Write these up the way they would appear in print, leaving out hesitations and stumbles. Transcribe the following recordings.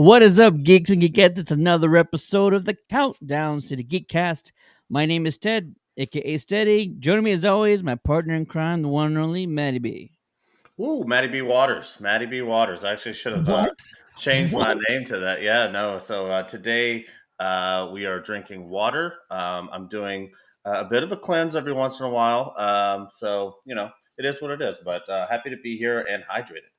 What is up, geeks and geekettes? It's another episode of the Countdowns to the Geekcast. My name is Ted, aka Steady. Joining me as always, my partner in crime, the one and only Maddie B. Ooh, Maddie B. Waters. Maddie B. Waters. I actually should have What? changed my What? name to that. Yeah, no. So today we are drinking water. I'm doing a bit of a cleanse every once in a while. So, it is what it is. But happy to be here and hydrated.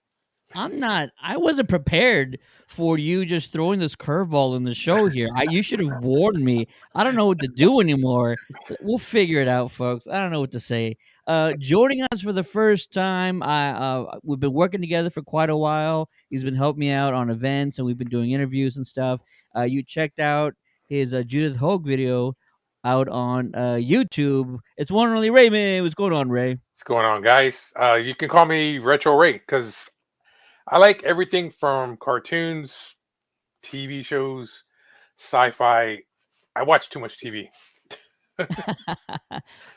I wasn't prepared for you just throwing this curveball in the show here. You should have warned me. I don't know what to do anymore. We'll figure it out, folks. I don't know what to say. Joining us for the first time, we've been working together for quite a while. He's been helping me out on events, and we've been doing interviews and stuff. You checked out his Judith Hogue video out on YouTube. It's one and only Ray, man. What's going on, Ray? What's going on, guys? You can call me Retro Ray because I like everything from cartoons, TV shows, sci-fi. I watch too much TV.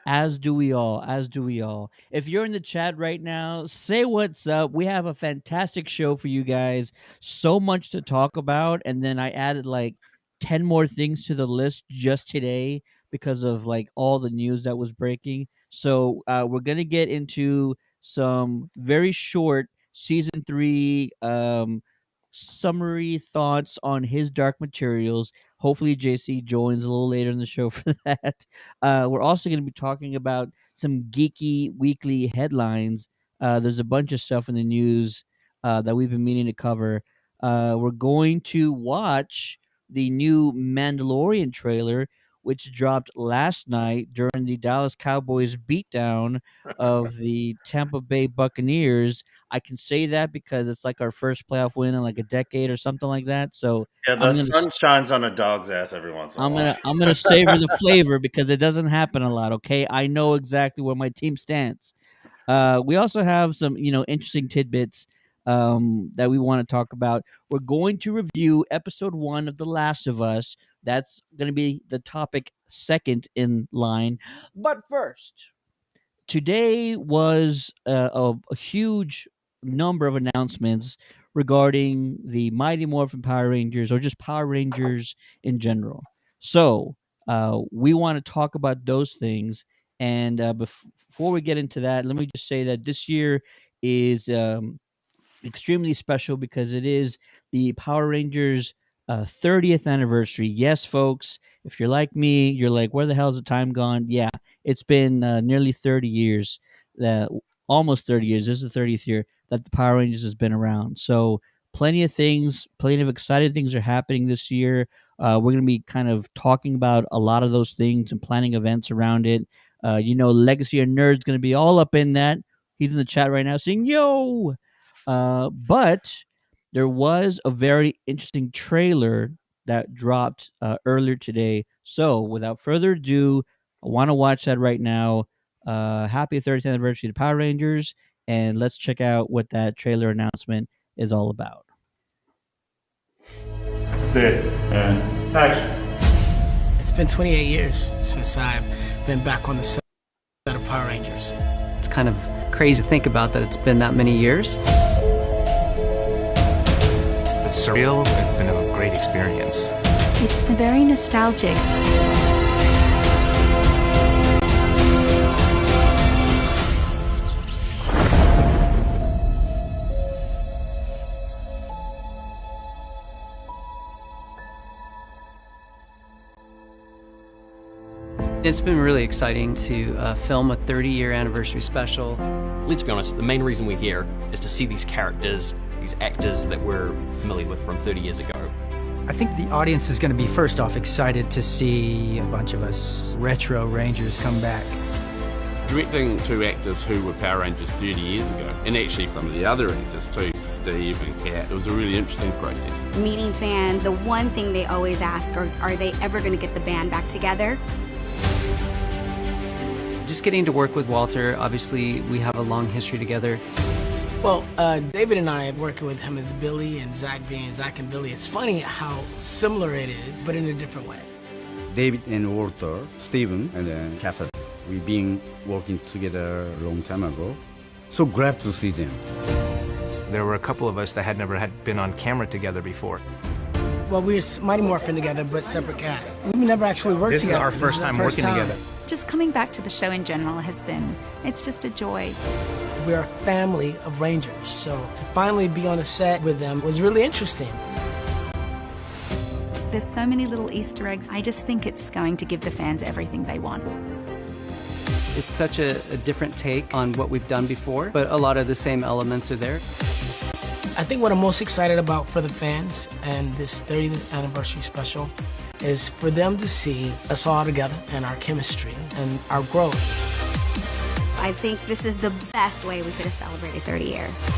As do we all. As do we all. If you're in the chat right now, say what's up. We have a fantastic show for you guys. So much to talk about. And then I added like 10 more things to the list just today because of like all the news that was breaking. So we're going to get into some very short season 3 summary thoughts on his Dark Materials. Hopefully JC joins a little later in the show for that. We're also going to be talking about some geeky weekly headlines. There's a bunch of stuff in the news that we've been meaning to cover. We're going to watch the new Mandalorian trailer, which dropped last night during the Dallas Cowboys beatdown of the Tampa Bay Buccaneers. I can say that because it's like our first playoff win in like a decade or something like that. So Yeah, the sun shines on a dog's ass every once in a while. I'm gonna savor the flavor because it doesn't happen a lot. Okay, I know exactly where my team stands. We also have some interesting tidbits that we want to talk about. We're going to review episode 1 of The Last of Us. That's going to be the topic second in line. But first, today was a huge number of announcements regarding the Mighty Morphin Power Rangers or just Power Rangers in general. So we want to talk about those things. And before we get into that, let me just say that this year is extremely special because it is the Power Rangers 30th anniversary. Yes, folks, if you're like me, you're like, where the hell is the time gone? Yeah, it's been nearly 30 years, almost 30 years. This is the 30th year that the Power Rangers has been around. So plenty of things, plenty of exciting things are happening this year. We're going to be kind of talking about a lot of those things and planning events around it. Legacy of Nerd's going to be all up in that. He's in the chat right now saying, yo! But there was a very interesting trailer that dropped earlier today. So without further ado, I want to watch that right now. Happy 30th anniversary to Power Rangers, and let's check out what that trailer announcement is all about. Sit and action. It's been 28 years since I've been back on the set of Power Rangers. It's kind of crazy to think about that it's been that many years. It's surreal. It's been a great experience. It's very nostalgic. It's been really exciting to film a 30-year anniversary special. Let's be honest, the main reason we're here is to see these characters, these actors that we're familiar with from 30 years ago. I think the audience is going to be, first off, excited to see a bunch of us retro Rangers come back. Directing 2 actors who were Power Rangers 30 years ago, and actually some of the other actors too, Steve and Kat, it was a really interesting process. Meeting fans, the one thing they always ask are they ever going to get the band back together? Just getting to work with Walter, obviously we have a long history together. Well, David and I working with him as Billy and Zach being Zach and Billy. It's funny how similar it is, but in a different way. David and Walter, Steven, and then Catherine. We've been working together a long time ago. So glad to see them. There were a couple of us that had never been on camera together before. Well, we're Mighty Morphin together, but separate cast. We've never actually worked This is together. our first time working together. Just coming back to the show in general it's just a joy. We're a family of Rangers, so to finally be on a set with them was really interesting. There's so many little Easter eggs. I just think it's going to give the fans everything they want. It's such a different take on what we've done before, but a lot of the same elements are there. I think what I'm most excited about for the fans and this 30th anniversary special is for them to see us all together and our chemistry and our growth. I think this is the best way we could have celebrated 30 years.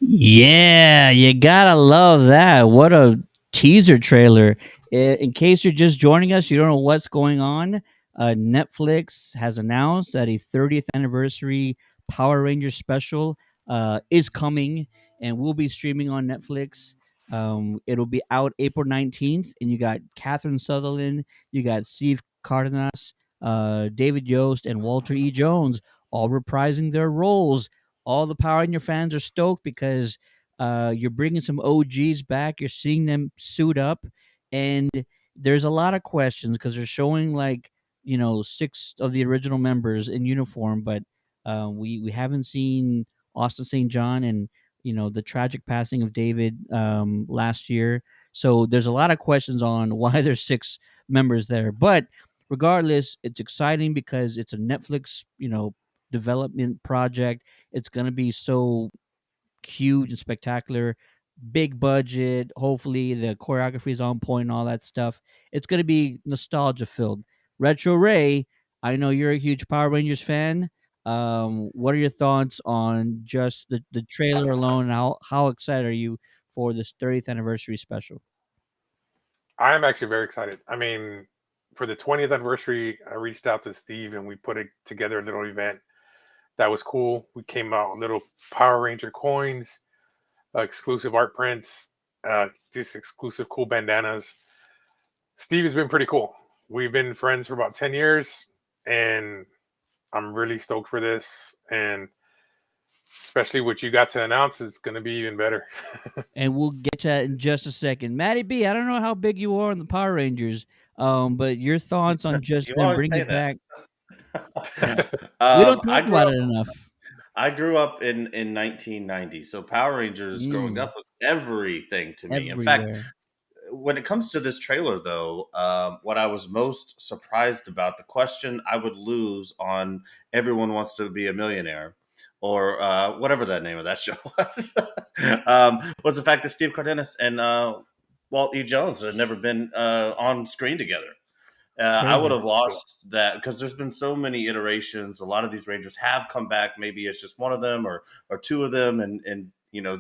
Yeah, you gotta love that. What a teaser trailer. In case you're just joining us, you don't know what's going on. Netflix has announced that a 30th anniversary Power Rangers special is coming and will be streaming on Netflix. It'll be out April 19th, and you got Catherine Sutherland, you got Steve Cardenas, David Yost, and Walter E. Jones all reprising their roles. All the Power Ranger fans are stoked because you're bringing some OGs back. You're seeing them suit up, and there's a lot of questions because they're showing like 6 of the original members in uniform, but we haven't seen Austin St. John and the tragic passing of David last year. So there's a lot of questions on why there's 6 members there, but regardless, it's exciting because it's a Netflix development project. It's gonna be so huge and spectacular, big budget. Hopefully, the choreography is on point and all that stuff. It's gonna be nostalgia filled. Retro Ray, I know you're a huge Power Rangers fan. What are your thoughts on just the trailer alone? And how excited are you for this 30th anniversary special? I am actually very excited. I mean, for the 20th anniversary, I reached out to Steve and we put together a little event that was cool. We came out with little Power Ranger coins, exclusive art prints, these exclusive cool bandanas. Steve has been pretty cool. We've been friends for about 10 years, and I'm really stoked for this. And especially what you got to announce, it's going to be even better. And we'll get to that in just a second. Matty B, I don't know how big you are in the Power Rangers, but your thoughts on just You them always bringing say it that. back? We don't I talk grew about up. it enough. I grew up in 1990, so Power Rangers growing Mm, up was everything to me. In fact, everywhere. when it comes to this trailer, though, what I was most surprised about, the question I would lose on Everyone Wants to Be a Millionaire, or whatever that name of that show was the fact that Steve Cardenas and Walt E. Jones had never been on screen together. I would Crazy. have lost that because there's been so many iterations. A lot of these Rangers have come back. Maybe it's just one of them or 2 of them, and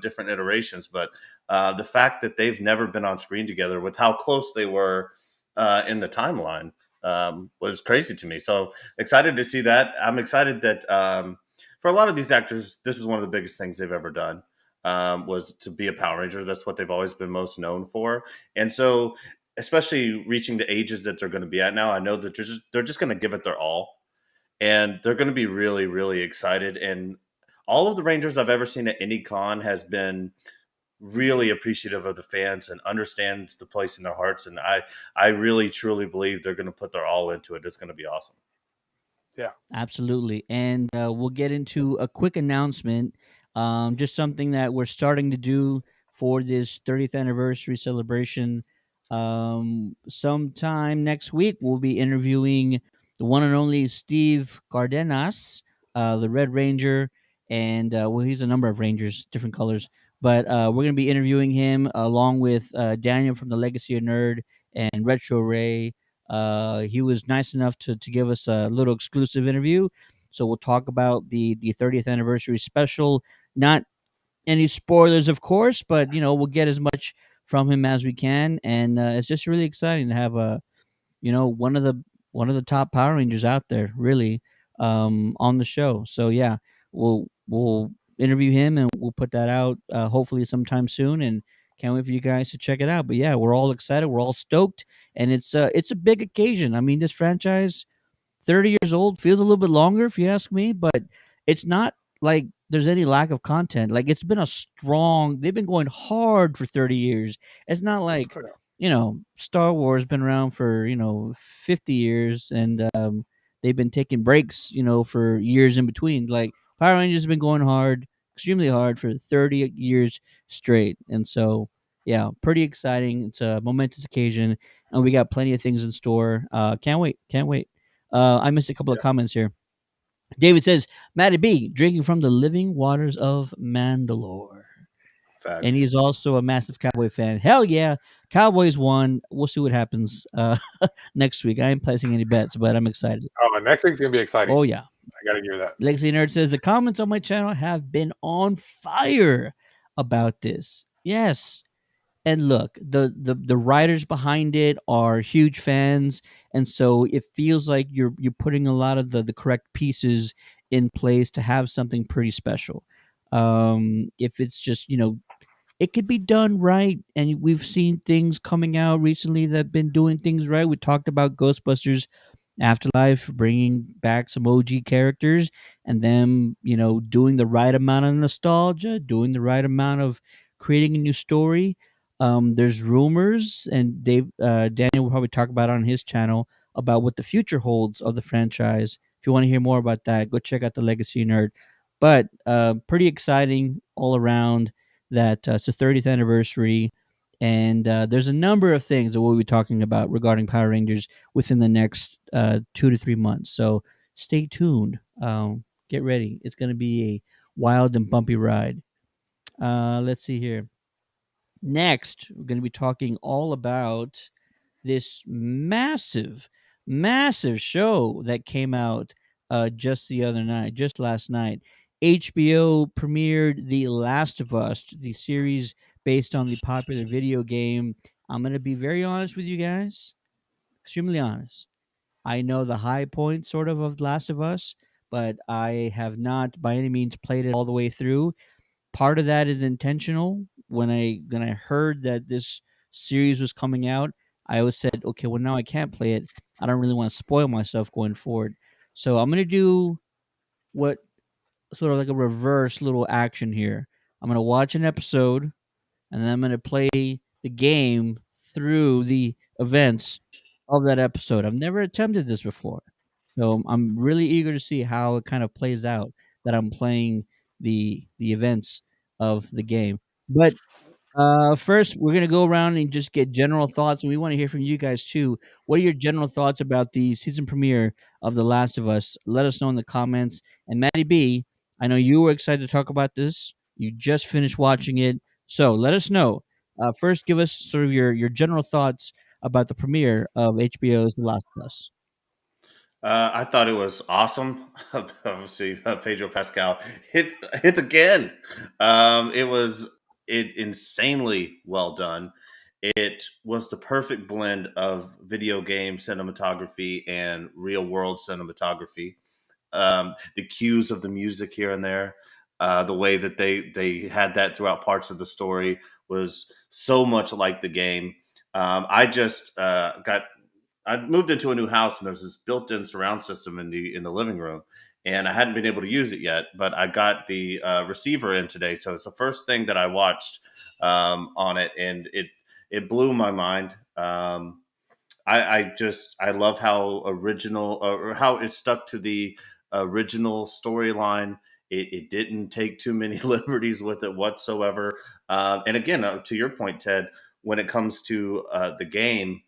different iterations. But the fact that they've never been on screen together, with how close they were in the timeline, was crazy to me. So excited to see that. I'm excited that for a lot of these actors, this is one of the biggest things they've ever done. Was to be a Power Ranger. That's what they've always been most known for. And so, especially reaching the ages that they're going to be at now, I know that they're just going to give it their all, and they're going to be really really excited. And all of the Rangers I've ever seen at any con has been really appreciative of the fans and understands the place in their hearts. And I really truly believe they're going to put their all into it. It's going to be awesome. Yeah. Absolutely. And we'll get into a quick announcement, just something that we're starting to do for this 30th anniversary celebration. Sometime next week, we'll be interviewing the one and only Steve Cardenas, the Red Ranger. And well, he's a number of Rangers, different colors. But we're going to be interviewing him along with Daniel from the Legacy of Nerd and Retro Ray. He was nice enough to give us a little exclusive interview. So we'll talk about the 30th anniversary special. Not any spoilers, of course, but we'll get as much from him as we can. And it's just really exciting to have one of the top Power Rangers out there, really, on the show. So yeah, we'll interview him and we'll put that out hopefully sometime soon. And can't wait for you guys to check it out. But yeah, we're all excited, we're all stoked, and it's a big occasion. I mean, this franchise 30 years old feels a little bit longer, if you ask me, but it's not like there's any lack of content. Like it's been a strong. They've been going hard for 30 years. It's not like Star Wars been around for 50 years, and they've been taking breaks for years in between. Like Power Rangers has been going hard, extremely hard for 30 years straight, and so yeah, pretty exciting. It's a momentous occasion, and we got plenty of things in store. Can't wait, can't wait. I missed a couple of comments here. David says, Matty B, drinking from the living waters of Mandalore. Facts. And he's also a massive Cowboy fan. Hell yeah. Cowboys won. We'll see what happens next week. I ain't placing any bets, but I'm excited. Oh, next week's going to be exciting. Oh, yeah. I got to hear that. Legacy Nerd says, the comments on my channel have been on fire about this. Yes. And look, the writers behind it are huge fans, and so it feels like you're putting a lot of the correct pieces in place to have something pretty special. If it's just it could be done right, and we've seen things coming out recently that have been doing things right. We talked about Ghostbusters Afterlife bringing back some OG characters, and them doing the right amount of nostalgia, doing the right amount of creating a new story. There's rumors, and Daniel will probably talk about it on his channel about what the future holds of the franchise. If you want to hear more about that, go check out the Legacy Nerd. But pretty exciting all around that it's the 30th anniversary, and there's a number of things that we'll be talking about regarding Power Rangers within the next 2 to 3 months. So stay tuned. Get ready. It's going to be a wild and bumpy ride. Let's see here. Next, we're going to be talking all about this massive, massive show that came out just last night. HBO premiered The Last of Us, the series based on the popular video game. I'm going to be very honest with you guys, extremely honest. I know the high point sort of The Last of Us, but I have not by any means played it all the way through. Part of that is intentional. When I heard that this series was coming out, I always said, okay, well now I can't play it. I don't really want to spoil myself going forward. So I'm gonna do what sort of like a reverse little action here. I'm gonna watch an episode, and then I'm gonna play the game through the events of that episode. I've never attempted this before, so I'm really eager to see how it kind of plays out. That I'm playing the events of the game. But first, we're gonna go around and just get general thoughts, and we want to hear from you guys too. What are your general thoughts about the season premiere of The Last of Us? Let us know in the comments. And Maddie B, I know you were excited to talk about this. You just finished watching it, so let us know. First, give us sort of your general thoughts about the premiere of HBO's The Last of Us. I thought it was awesome. Obviously, Pedro Pascal hits again. It insanely well done. It was the perfect blend of video game cinematography and real world cinematography. The cues of the music here and there, the way that they had that throughout parts of the story was so much like the game. I just I moved into a new house, and there's this built-in surround system in the living room, and I hadn't been able to use it yet. But I got the receiver in today, so it's the first thing that I watched on it, and it blew my mind. I love how original or how it stuck to the original storyline. It didn't take too many liberties with it whatsoever. And again, to your point, Ted, when it comes to the game,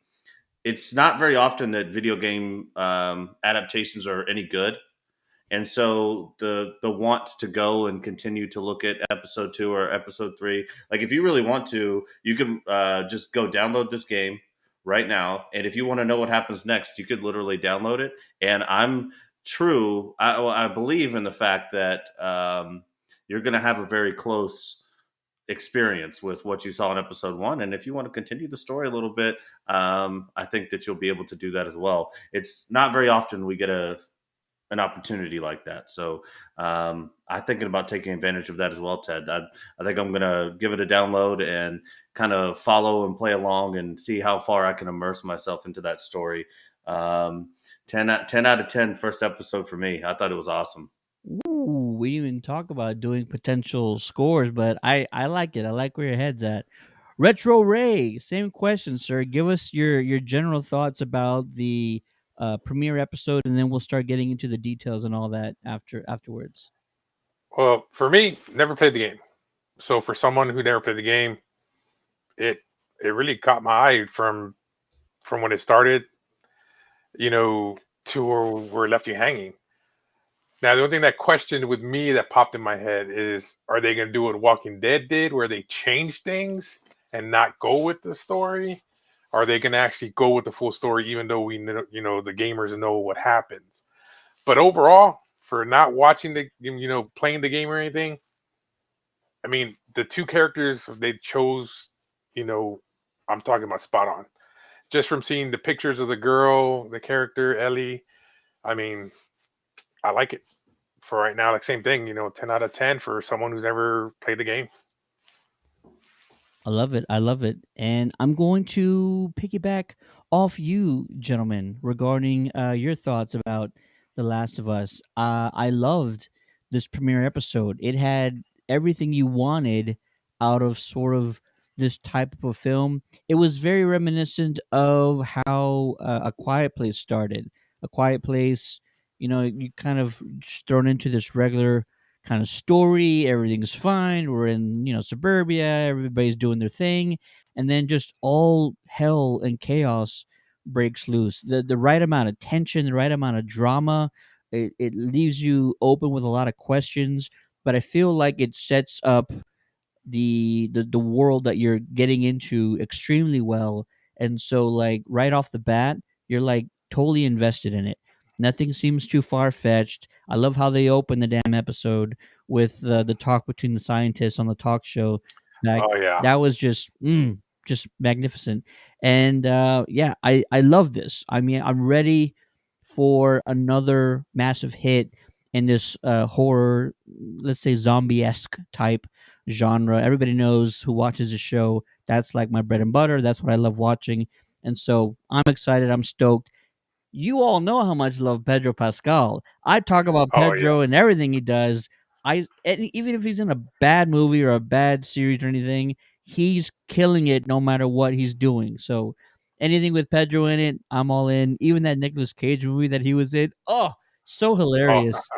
it's not very often that video game adaptations are any good. And so the want to go and continue to look at episode 2 or episode 3, like if you really want to, you can just go download this game right now. And if you want to know what happens next, you could literally download it. And I believe in the fact that you're going to have a very close experience with what you saw in episode 1, and if you want to continue the story a little bit, I think that you'll be able to do that as well. It's not very often we get an opportunity like that, so I'm thinking about taking advantage of that as well, Ted. I think I'm gonna give it a download and kind of follow and play along and see how far I can immerse myself into that story. Um, 10 out of 10 first episode for me. I thought it was awesome. Ooh, we didn't even talk about doing potential scores, but I like it. I like where your head's at. Retro Ray, same question, sir. Give us your general thoughts about the premiere episode, and then we'll start getting into the details and all that afterwards. Well, for me, never played the game. So for someone who never played the game, it it really caught my eye from when it started, to where it left you hanging. Now, the only thing that questioned with me that popped in my head is, are they going to do what Walking Dead did, where they change things and not go with the story? Are they going to actually go with the full story, even though we know, the gamers know what happens? But overall, for not watching playing the game or anything, I mean, the two characters they chose, I'm talking about spot on. Just from seeing the pictures of the girl, the character Ellie, I mean, I like it. For right now, like same thing, 10 out of 10 for someone who's never played the game. I love it. I love it. And I'm going to piggyback off you, gentlemen, regarding your thoughts about The Last of Us. I loved this premiere episode. It had everything you wanted out of sort of this type of a film. It was very reminiscent of how A Quiet Place started. A Quiet Place, you kind of just thrown into this regular kind of story. Everything's fine. We're in, suburbia. Everybody's doing their thing, and then just all hell and chaos breaks loose. The right amount of tension, the right amount of drama. It leaves you open with a lot of questions, but I feel like it sets up the world that you're getting into extremely well. And so, like, right off the bat, you're like totally invested in it. Nothing seems too far-fetched. I love how they open the damn episode with the talk between the scientists on the talk show. Like, Oh yeah. that was just magnificent. And yeah, I love this. I mean, I'm ready for another massive hit in this horror, let's say zombie-esque type genre. Everybody knows who watches the show. That's like my bread and butter. That's what I love watching. And so I'm excited. I'm stoked. You all know how much I love Pedro Pascal. I talk about Oh yeah. Pedro and everything he does. Even if he's in a bad movie or a bad series or anything, he's killing it no matter what he's doing. So anything with Pedro in it, I'm all in. Even that Nicolas Cage movie that he was in, oh, so Oh, hilarious.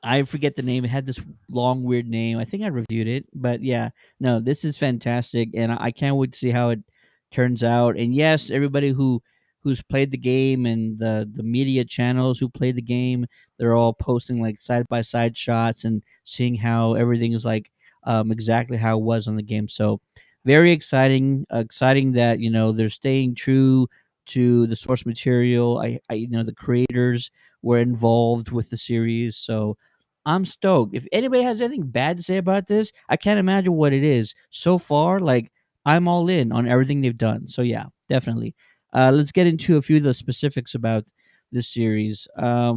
I forget the name. It had this long, weird name. I think I reviewed it, but yeah, no, this is fantastic, and I can't wait to see how it turns out. And yes, everybody who's played the game and the media channels who played the game, they're all posting like side by side shots and seeing how everything is like exactly how it was on the game. So very exciting, exciting that they're staying true to the source material. The creators were involved with the series, so I'm stoked. If anybody has anything bad to say about this, I can't imagine what it is. So far, like, I'm all in on everything they've done. So yeah, definitely. Let's get into a few of the specifics about this series.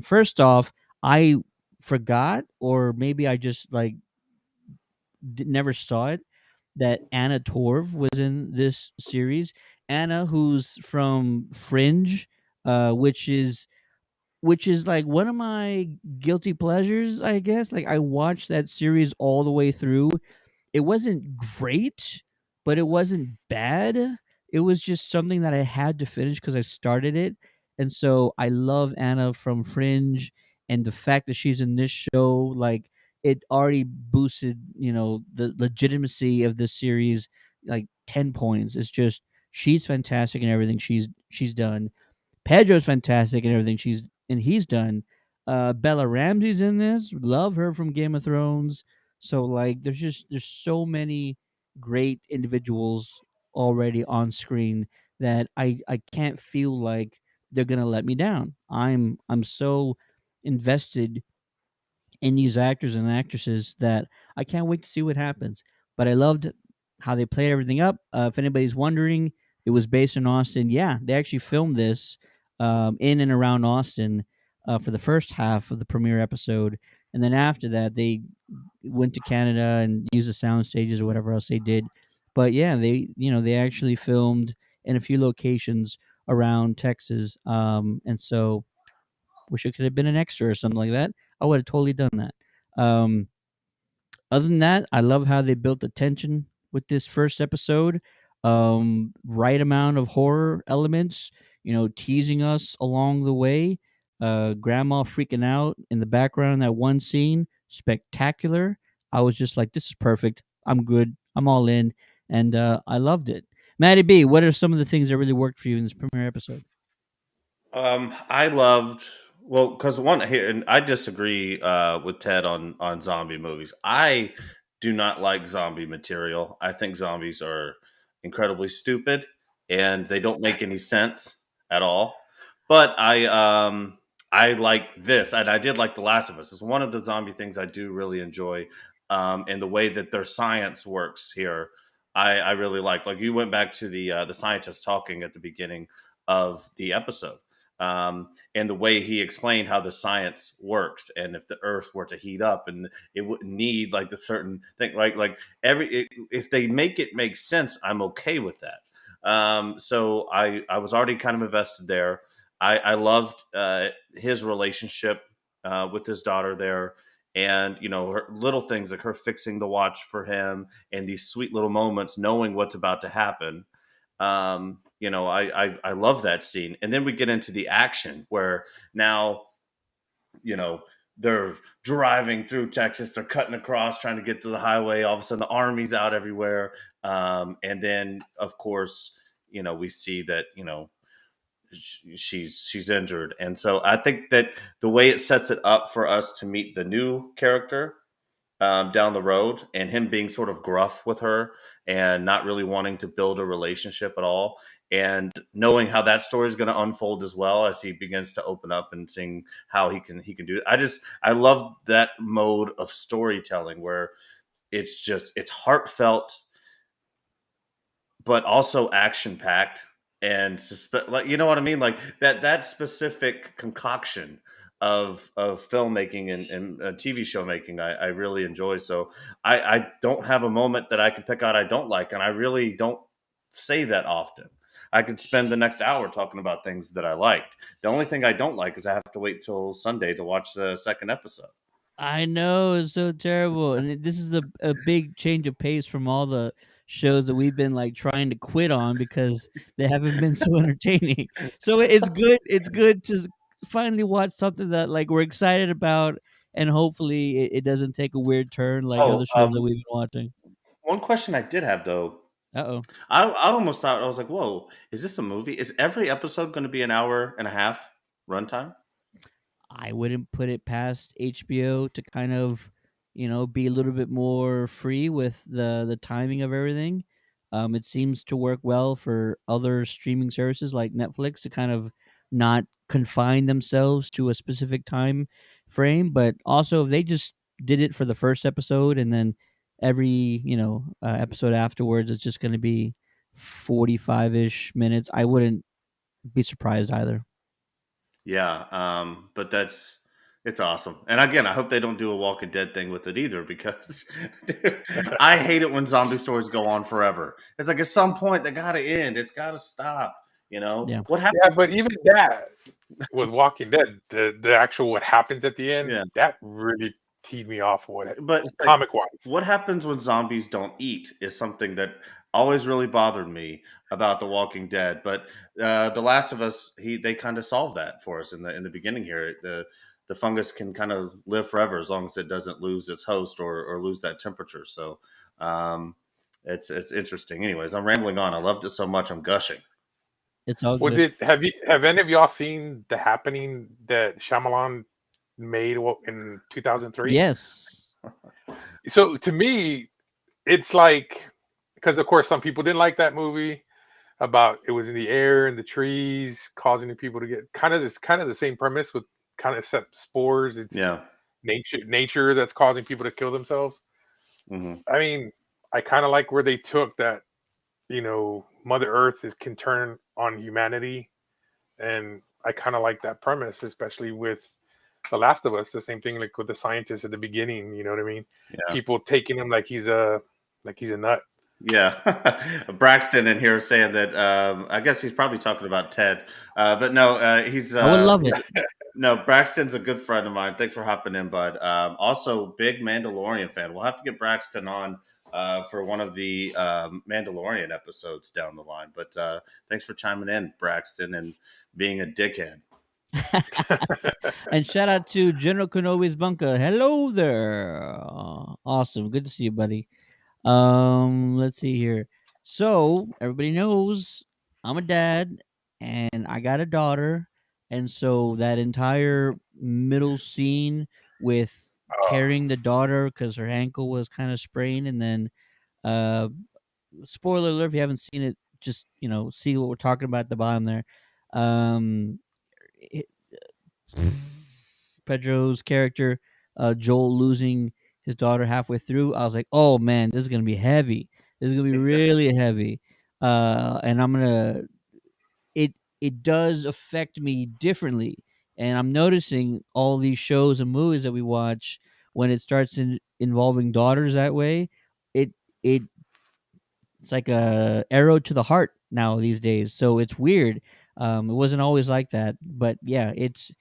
First off, I forgot, or maybe I just like never saw it, that Anna Torv was in this series. Anna, who's from Fringe, which is like one of my guilty pleasures, I guess. Like, I watched that series all the way through. It wasn't great, but it wasn't bad. It was just something that I had to finish because I started it. And so I love Anna from Fringe, and the fact that she's in this show, like, it already boosted, the legitimacy of this series like 10 points. It's just she's fantastic in everything she's done. Pedro's fantastic in everything he's done. Bella Ramsey's in this. Love her from Game of Thrones. So like there's so many great individuals already on screen that I can't feel like they're gonna let me down. I'm so invested in these actors and actresses that I can't wait to see what happens. But I loved how they played everything up. If anybody's wondering, it was based in Austin. Yeah, they actually filmed this in and around Austin for the first half of the premiere episode, and then after that, they went to Canada and used the sound stages or whatever else they did. But yeah, they actually filmed in a few locations around Texas. And so wish it could have been an extra or something like that. I would have totally done that. Other than that, I love how they built the tension with this first episode. Right amount of horror elements, teasing us along the way. Grandma freaking out in the background, that one scene, spectacular. I was just like, this is perfect. I'm good. I'm all in. And I loved it. Maddie B, what are some of the things that really worked for you in this premiere episode? I loved because one here, and I disagree with Ted on zombie movies. I do not like zombie material. I think zombies are incredibly stupid and they don't make any sense at all. But I like this, and I did like The Last of Us. It's one of the zombie things I do really enjoy, and the way that their science works here. I really like. Like you went back to the scientist talking at the beginning of the episode, and the way he explained how the science works, and if the earth were to heat up and it wouldn't need like the certain thing, right? Like if they make it make sense, I'm okay with that. So I was already kind of invested there. I loved his relationship with his daughter there, and her little things like her fixing the watch for him, and these sweet little moments, knowing what's about to happen. I love that scene. And then we get into the action where now, they're driving through Texas, they're cutting across, trying to get to the highway. All of a sudden the army's out everywhere. And then of course, we see that, she's injured. And so I think that the way it sets it up for us to meet the new character down the road, and him being sort of gruff with her and not really wanting to build a relationship at all, and knowing how that story is going to unfold as well as he begins to open up and seeing how he can do it. I love that mode of storytelling where it's heartfelt but also action packed and like, you know what I mean? Like that specific concoction of filmmaking and TV show making, I really enjoy. So I don't have a moment that I can pick out I don't like, and I really don't say that often. I could spend the next hour talking about things that I liked. The only thing I don't like is I have to wait till Sunday to watch the second episode. I know, it's so terrible, and this is a big change of pace from all the shows that we've been like trying to quit on because they haven't been so entertaining. So it's good. It's good to finally watch something that like we're excited about, and hopefully it doesn't take a weird turn like Oh, other shows that we've been watching. one question I did have though. Uh-oh. I almost thought, I was like, whoa, is this a movie? Is every episode going to be an hour and a half runtime? I wouldn't put it past HBO to kind of, be a little bit more free with the timing of everything. It seems to work well for other streaming services like Netflix to kind of not confine themselves to a specific time frame, but also if they just did it for the first episode and then every episode afterwards is just going to be 45-ish minutes, I wouldn't be surprised either. Yeah, but it's awesome. And again, I hope they don't do a Walking Dead thing with it either, because I hate it when zombie stories go on forever. It's like at some point they got to end. It's got to stop. Yeah. What happened? Yeah, but even that with Walking Dead, the actual what happens at the end, Yeah. that really teed me off. But comic wise, what happens when zombies don't eat is something that always really bothered me about The Walking Dead. But The Last of Us, they kind of solved that for us in the beginning here. The fungus can kind of live forever as long as it doesn't lose its host or lose that temperature. So it's interesting. Anyways, I'm rambling on. I loved it so much, I'm gushing. It's all good. Have any of y'all seen The Happening that Shyamalan made in 2003? Yes. So to me, it's like, because of course some people didn't like that movie about it was in the air and the trees causing the people to get kind of the same premise with kind of spores. It's nature that's causing people to kill themselves. Mm-hmm. I mean, I kind of like where they took that, Mother Earth can turn on humanity. And I kind of like that premise, especially with The Last of Us. The same thing like with the scientists at the beginning, you know what I mean? Yeah. People taking him like he's a nut. Yeah, Braxton in here saying that I guess he's probably talking about Ted, but no, he's I would love it. no, Braxton's a good friend of mine. Thanks for hopping in, bud. Also, big Mandalorian fan. We'll have to get Braxton on for one of the Mandalorian episodes down the line. But thanks for chiming in, Braxton, and being a dickhead. And shout out to General Kenobi's bunker. Hello there. Awesome. Good to see you, buddy. Let's see here. So everybody knows I'm a dad and I got a daughter, and so that entire middle scene with carrying the daughter because her ankle was kind of sprained, and then uh, spoiler alert if you haven't seen it, just see what we're talking about at the bottom there. Um, it, Pedro's character, Joel losing his daughter halfway through, I was like, "Oh man, this is gonna be heavy. This is gonna be really heavy." And I'm gonna it does affect me differently, and I'm noticing all these shows and movies that we watch when it starts involving daughters that way. It it it's like a arrow to the heart now these days. So it's weird. It wasn't always like that, but yeah, it's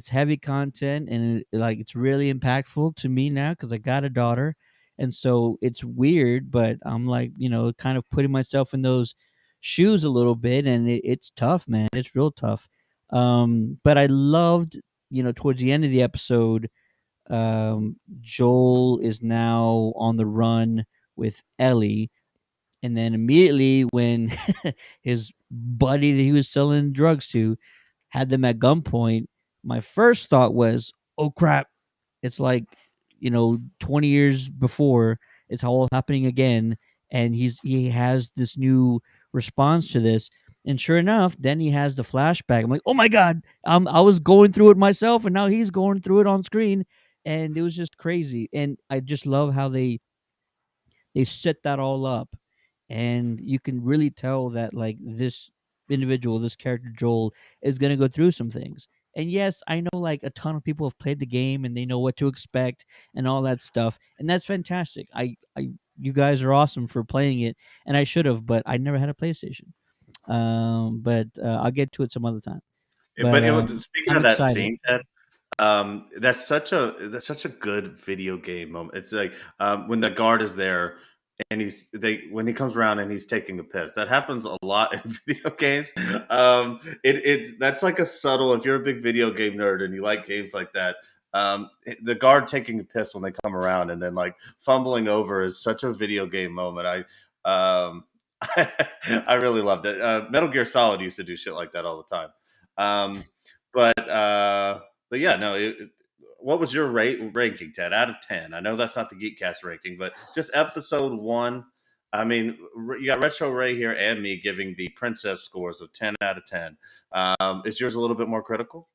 heavy content and like it's really impactful to me now because I got a daughter, and so it's weird, but I'm like kind of putting myself in those shoes a little bit, and it's tough, man. It's real tough. But I loved towards the end of the episode, Joel is now on the run with Ellie, and then immediately when his buddy that he was selling drugs to had them at gunpoint, my first thought was, "Oh crap! It's like 20 years before. It's all happening again." And he has this new response to this. And sure enough, then he has the flashback. I'm like, "Oh my god! I was going through it myself, and now he's going through it on screen." And it was just crazy. And I just love how they set that all up, and you can really tell that like this individual, this character Joel, is going to go through some things. And yes, I know like a ton of people have played the game and they know what to expect and all that stuff, and that's fantastic. I You guys are awesome for playing it, and I should have, but I never had a PlayStation. But I'll get to it some other time. But But speaking I'm of that excited. scene, Ted, that's such a good video game moment. It's like when the guard is there and when he comes around and he's taking a piss. That happens a lot in video games. That's like a subtle. If you're a big video game nerd and you like games like that, the guard taking a piss when they come around and then like fumbling over is such a video game moment. I really loved it. Metal Gear Solid used to do shit like that all the time. Um, but but yeah, no. What was your ranking, Ted, out of 10? I know that's not the Geekcast ranking, but just episode one. I mean, you got Retro Ray here and me giving the princess scores of 10 out of 10. Is yours a little bit more critical?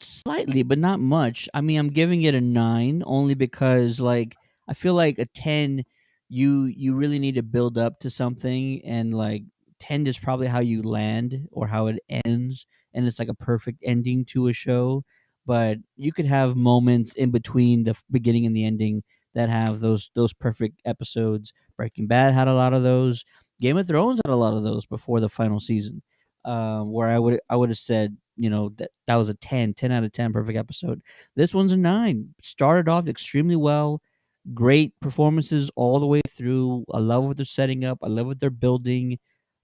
Slightly, but not much. I mean, I'm giving it a 9 only because like I feel like a 10 you really need to build up to something, and like 10 is probably how you land or how it ends, and it's like a perfect ending to a show. But you could have moments in between the beginning and the ending that have those perfect episodes. Breaking Bad had a lot of those. Game of Thrones had a lot of those before the final season, where I would have said, that was a 10 out of 10, perfect episode. This one's a 9. Started off extremely well, great performances all the way through. I love what they're setting up. I love what they're building.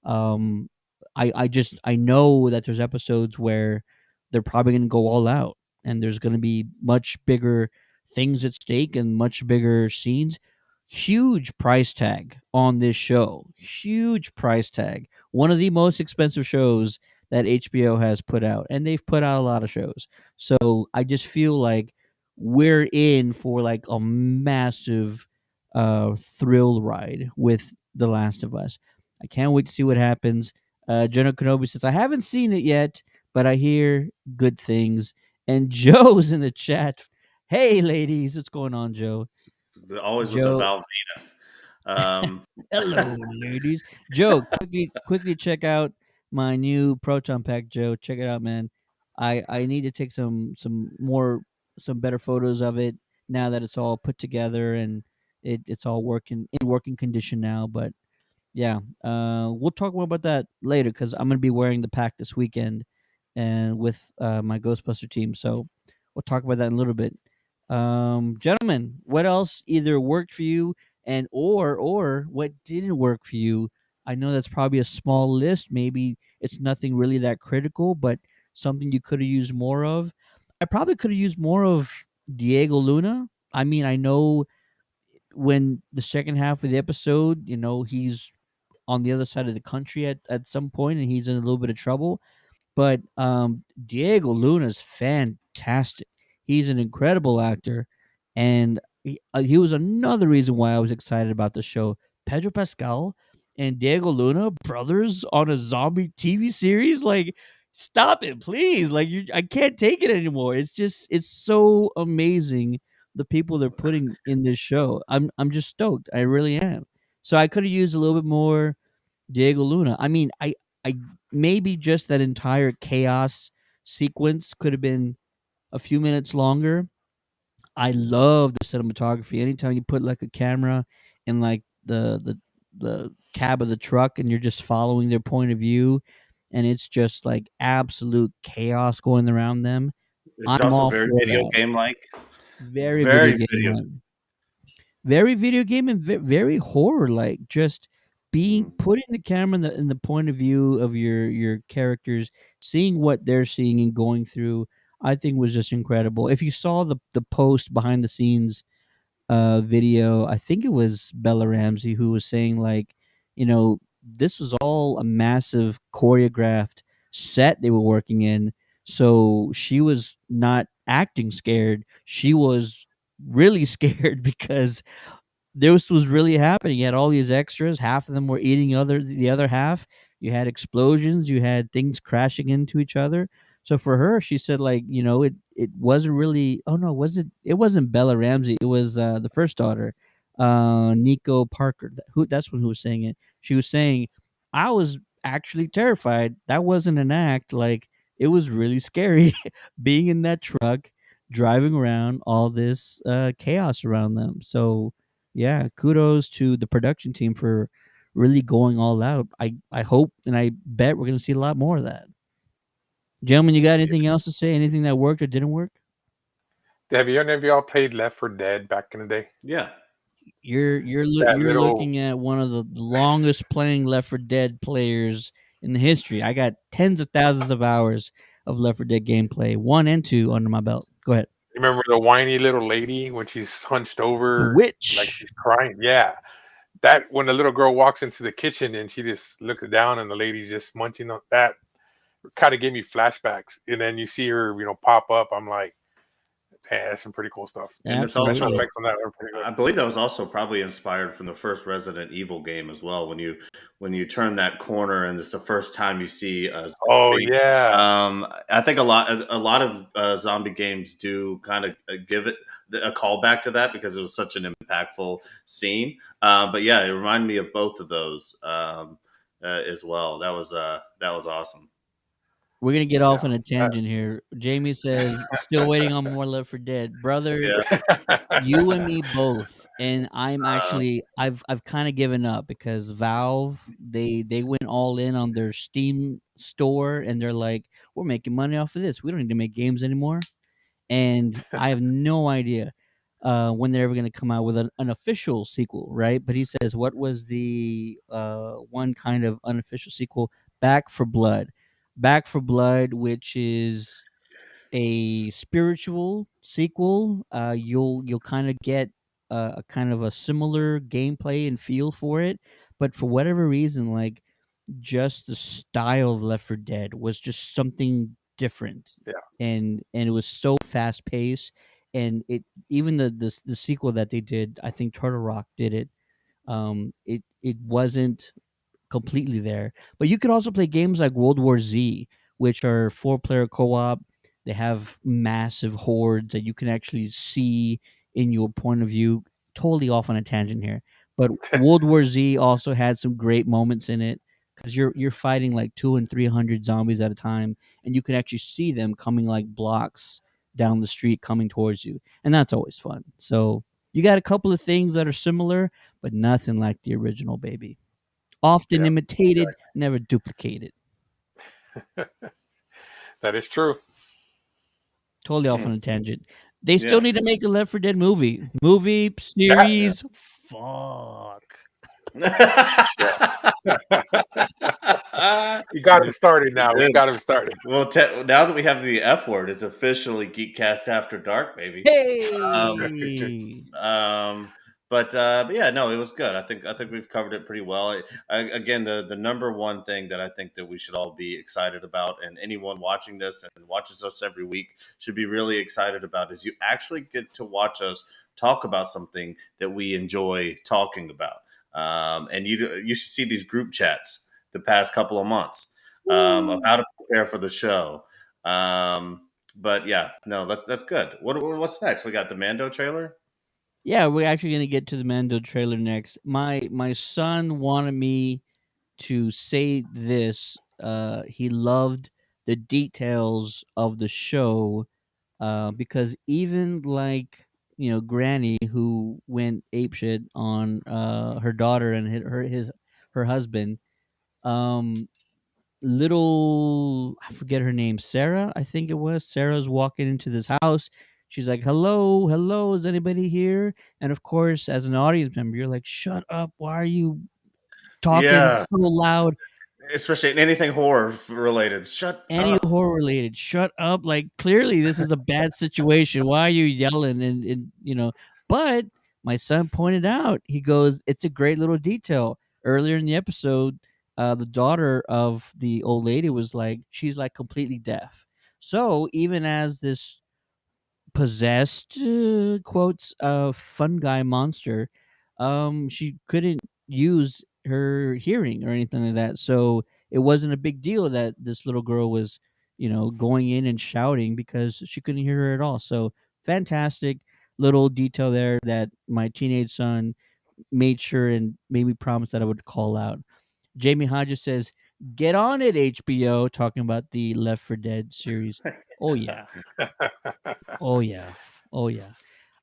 Um, I know that there's episodes where they're probably going to go all out, and there's going to be much bigger things at stake and much bigger scenes. Huge price tag on this show. Huge price tag. One of the most expensive shows that HBO has put out, and they've put out a lot of shows. So I just feel like we're in for like a massive thrill ride with The Last of Us. I can't wait to see what happens. General Kenobi says, I haven't seen it yet, but I hear good things. And Joe's in the chat. Hey, ladies, what's going on, Joe? Always with the Joe, Val Venus. Um, hello, ladies. Joe, quickly check out my new proton pack. Joe, check it out, man. I need to take some better photos of it now that it's all put together, and it's all working in working condition now. But yeah, we'll talk more about that later because I'm gonna be wearing the pack this weekend, and with my Ghostbuster team. So we'll talk about that in a little bit. Gentlemen, what else either worked for you and or what didn't work for you? I know that's probably a small list. Maybe it's nothing really that critical, but something you could have used more of. I probably could have used more of Diego Luna. I mean, I know when the second half of the episode, he's on the other side of the country at some point and he's in a little bit of trouble. But Diego Luna's fantastic. He's an incredible actor, and he was another reason why I was excited about the show. Pedro Pascal and Diego Luna, brothers on a zombie TV series. Like, stop it, please! Like, I can't take it anymore. It's so amazing the people they're putting in this show. I'm just stoked. I really am. So I could have used a little bit more Diego Luna. I mean, I maybe just that entire chaos sequence could have been a few minutes longer. I love the cinematography. Anytime you put like a camera in like the cab of the truck and you're just following their point of view and it's just like absolute chaos going around them. It's I'm also all very for video that. game like. Very video Very game video. like. Very video game and very horror like. Just being putting the camera in the point of view of your characters, seeing what they're seeing and going through, I think was just incredible. If you saw the post behind the scenes video, I think it was Bella Ramsey who was saying like, this was all a massive choreographed set they were working in. So she was not acting scared. She was really scared because this was really happening. You had all these extras. Half of them were eating the other half. You had explosions. You had things crashing into each other. So for her, she said like, it wasn't really. Oh no, was it? It wasn't Bella Ramsey. It was the first daughter, Nico Parker. That's one who was saying it. She was saying, I was actually terrified. That wasn't an act. Like it was really scary being in that truck, driving around all this chaos around them. So yeah, kudos to the production team for really going all out. I hope and I bet we're gonna see a lot more of that. Gentlemen, you got anything else to say? Anything that worked or didn't work? Have you any of y'all played Left 4 Dead back in the day? Yeah. That You're little looking at one of the longest playing Left 4 Dead players in the history. I got tens of thousands of hours of Left 4 Dead gameplay, 1 and 2 under my belt. Go ahead. remember the whiny little lady when she's hunched The over witch. like she's crying? Yeah. That when the little girl walks into the kitchen and she just looks down and the lady's just munching on that kind of gave me flashbacks. And then you see her, pop up. I'm like, man, that's some pretty cool stuff. And it's Absolutely. Special also, effects on that are pretty good. I believe that was also probably inspired from the first Resident Evil game as well. When you turn that corner and it's the first time you see a zombie. Oh yeah. I think a lot of zombie games do kind of give it a callback to that because it was such an impactful scene. But yeah, it reminded me of both of those as well. That was awesome. We're gonna get off on a tangent here. Jamie says, "Still waiting on more Left 4 Dead, brother." Yeah. You and me both. And I'm actually, I've kind of given up because Valve they went all in on their Steam store, and they're like, "We're making money off of this. We don't need to make games anymore." And I have no idea when they're ever going to come out with an official sequel, right? But he says, what was the one kind of unofficial sequel? Back for Blood. Back for Blood, which is a spiritual sequel. You'll kind of get a kind of a similar gameplay and feel for it, but for whatever reason, like just the style of Left 4 Dead was just something different. Yeah. And it was so fast paced, and it even the sequel that they did, I think Turtle Rock did it. It wasn't completely there. But you could also play games like World War Z, which are 4-player co-op. They have massive hordes that you can actually see in your point of view. Totally off on a tangent here, but World War Z also had some great moments in it because you're fighting like 200 and 300 zombies at a time, and you can actually see them coming like blocks down the street coming towards you, and that's always fun. So You got a couple of things that are similar, but nothing like the original, baby. Often imitated, never duplicated. That is true. Totally off on a tangent. They still need to make a Left 4 Dead movie. Movie, series. Fuck. You got him started now. We got him started. Well, now that we have the F word, it's officially Geekcast After Dark, baby. Hey. But yeah, no, it was good. I think we've covered it pretty well. Again, the number one thing that I think that we should all be excited about, and anyone watching this and watches us every week should be really excited about, is you actually get to watch us talk about something that we enjoy talking about. And you should see these group chats the past couple of months of how to prepare for the show. But yeah, no, that's good. What's next? We got the Mando trailer. Yeah, we're actually gonna get to the Mando trailer next. My son wanted me to say this. He loved the details of the show, because even like Granny, who went apeshit on her daughter and her husband, um, I forget her name, Sarah, I think it was. Sarah's walking into this house. She's like, hello, hello, is anybody here? And of course, as an audience member, you're like, shut up, why are you talking so loud? Especially in anything horror related. Shut up. Like, clearly this is a bad situation. Why are you yelling? And but my son pointed out, he goes, it's a great little detail. Earlier in the episode, the daughter of the old lady was like, she's like completely deaf. So even as this possessed quotes fungi monster, she couldn't use her hearing or anything like that. So it wasn't a big deal that this little girl was going in and shouting because she couldn't hear her at all. So fantastic little detail there that my teenage son made sure and made me promise that I would call out. Jamie Hodges says, get on it, HBO, talking about the Left 4 Dead series. Oh yeah. Oh yeah. Oh yeah.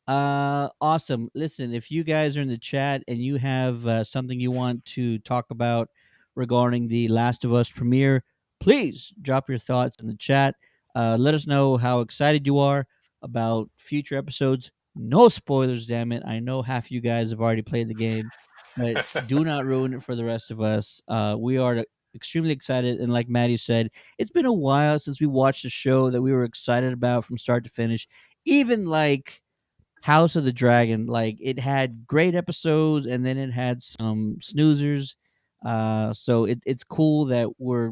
Awesome. Listen, if you guys are in the chat and you have something you want to talk about regarding the Last of Us premiere, please drop your thoughts in the chat. Let us know how excited you are about future episodes. No spoilers, damn it. I know half you guys have already played the game, but do not ruin it for the rest of us. We are extremely excited, and like Maddie said, it's been a while since we watched a show that we were excited about from start to finish. Even like House of the Dragon, like it had great episodes and then it had some snoozers. So it's cool that we're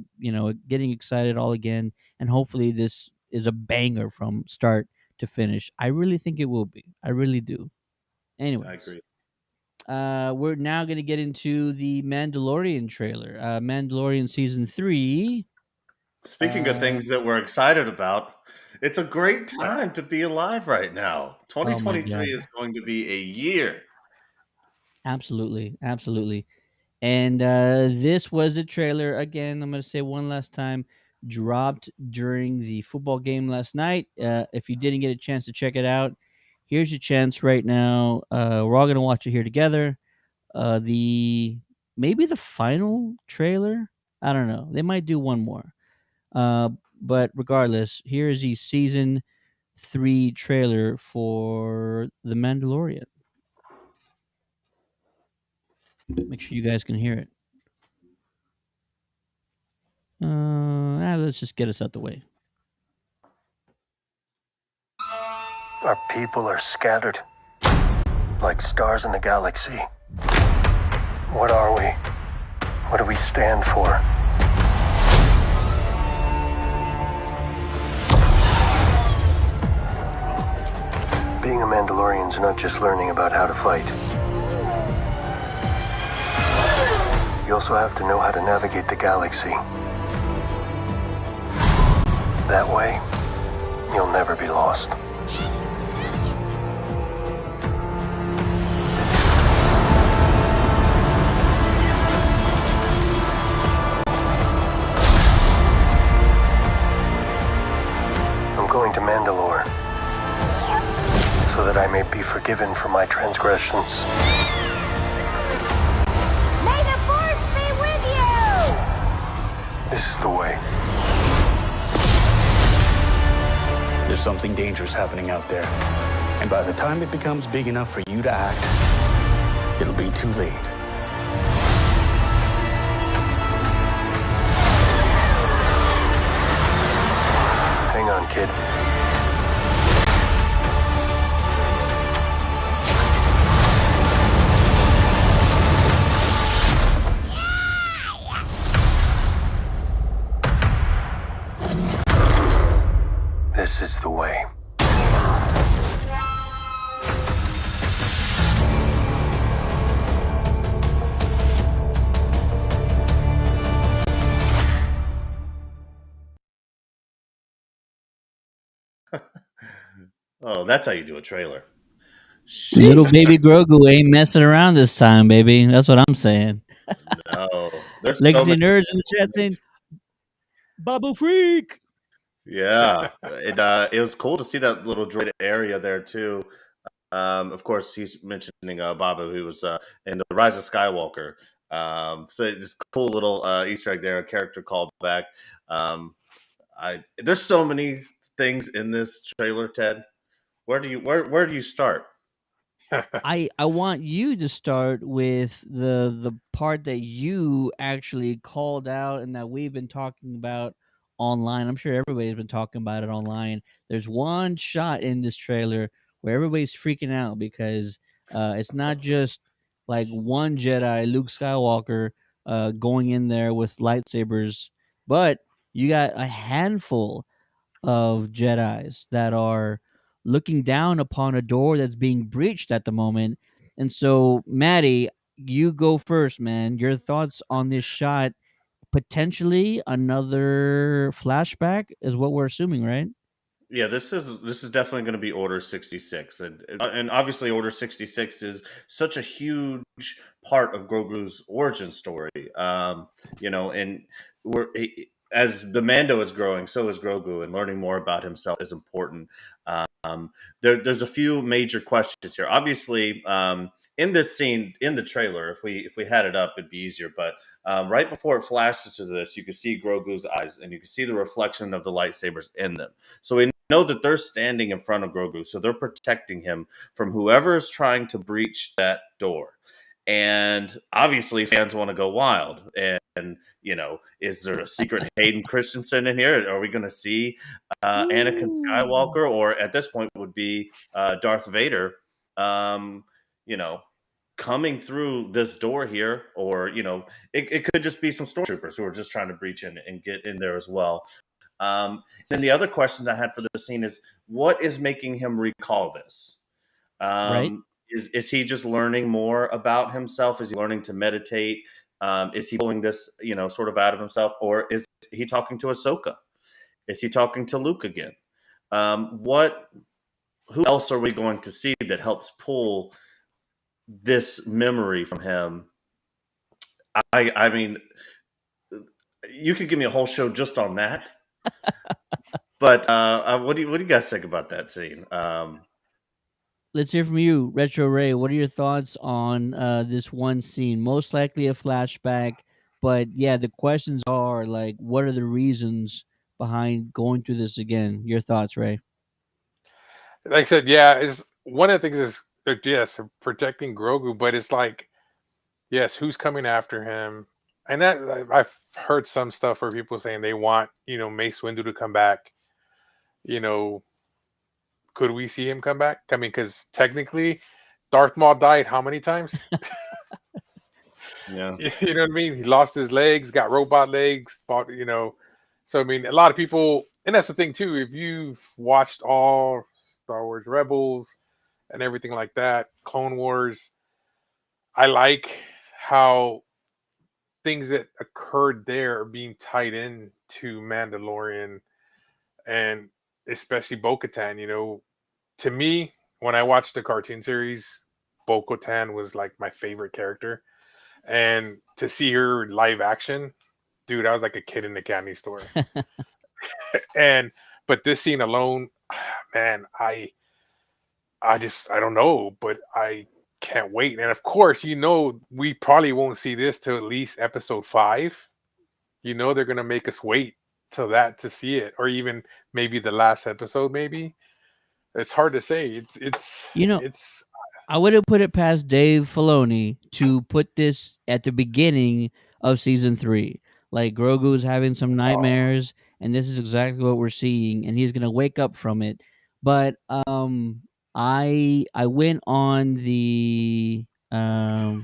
getting excited all again, and hopefully this is a banger from start to finish. I really think it will be. I really do. Anyways, I agree. We're now going to get into the Mandalorian trailer. Mandalorian season 3. Speaking of things that we're excited about, it's a great time to be alive right now. 2023 is going to be a year. Absolutely. Absolutely. And this was a trailer. Again, I'm going to say one last time, dropped during the football game last night. If you didn't get a chance to check it out, here's your chance right now. We're all going to watch it here together. Maybe the final trailer. I don't know. They might do one more. But regardless, here is the season 3 trailer for The Mandalorian. Make sure you guys can hear it. Let's just get us out the way. Our people are scattered like stars in the galaxy. What are we? What do we stand for? Being a Mandalorian's not just learning about how to fight. You also have to know how to navigate the galaxy. That way, you'll never be lost. I'm going to Mandalore so so that I may be forgiven for my transgressions. May the Force be with you! This is the way. There's something dangerous happening out there. And by the time it becomes big enough for you to act, it'll be too late. Hang on, kid. This is the way. Oh, that's how you do a trailer. Little baby Grogu ain't messing around this time, baby. That's what I'm saying. No, there's so Legacy many. nerds in the chat saying, "Babu freak." Yeah, it was cool to see that little droid area there too. Of course, he's mentioning Babu, who was in the Rise of Skywalker. So it's a cool little Easter egg there, a character callback. There's so many things in this trailer, Ted. Where do you start? I want you to start with the part that you actually called out and that we've been talking about online. I'm sure everybody's been talking about it online. There's one shot in this trailer where everybody's freaking out because it's not just like one Jedi, Luke Skywalker, going in there with lightsabers, but you got a handful of Jedis that are looking down upon a door that's being breached at the moment. And so, Maddie, you go first, man. Your thoughts on this shot? Potentially another flashback is what we're assuming, right? Yeah, this is definitely going to be Order 66, and obviously Order 66 is such a huge part of Grogu's origin story. And as the Mando is growing, so is Grogu, and learning more about himself is important. There's a few major questions here. Obviously, in this scene in the trailer, if we had it up, it'd be easier. But right before it flashes to this, you can see Grogu's eyes, and you can see the reflection of the lightsabers in them. So we know that they're standing in front of Grogu, so they're protecting him from whoever is trying to breach that door. And obviously, fans want to go wild. And is there a secret Hayden Christensen in here? Are we going to see Anakin Skywalker, or at this point would be Darth Vader? Um, you know, coming through this door here, or it could just be some stormtroopers who are just trying to breach in and get in there as well. Then the other questions I had for the scene is, what is making him recall this? Right. Is he just learning more about himself? Is he learning to meditate? Is he pulling this, sort of out of himself, or is he talking to Ahsoka? Is he talking to Luke again? Who else are we going to see that helps pull this memory from him? I mean, you could give me a whole show just on that. But what do you guys think about that scene? Let's hear from you, Retro Ray. What are your thoughts on this one scene? Most likely a flashback, but yeah, the questions are like, what are the reasons behind going through this again? Your thoughts, Ray? Like I said, yeah, is one of the things is yes, protecting Grogu, but it's like, yes, who's coming after him? And that I've heard some stuff where people saying they want Mace Windu to come back. Could we see him come back? I mean, because technically, Darth Maul died how many times? Yeah, you know what I mean. He lost his legs, got robot legs. So I mean, a lot of people, and that's the thing too. If you've watched all Star Wars Rebels and everything like that, Clone Wars, I like how things that occurred there are being tied in to Mandalorian and especially Bo-Katan. To me, when I watched the cartoon series, Bo-Katan was like my favorite character. And to see her live action, dude, I was like a kid in the candy store. But this scene alone, man, I don't know, but I can't wait. And of course, we probably won't see this till at least episode 5. They're gonna make us wait till that to see it, or even maybe the last episode. Maybe it's hard to say. It's I wouldn't put it past Dave Filoni to put this at the beginning of season 3. Like Grogu's having some nightmares, and this is exactly what we're seeing, and he's gonna wake up from it. But I went on the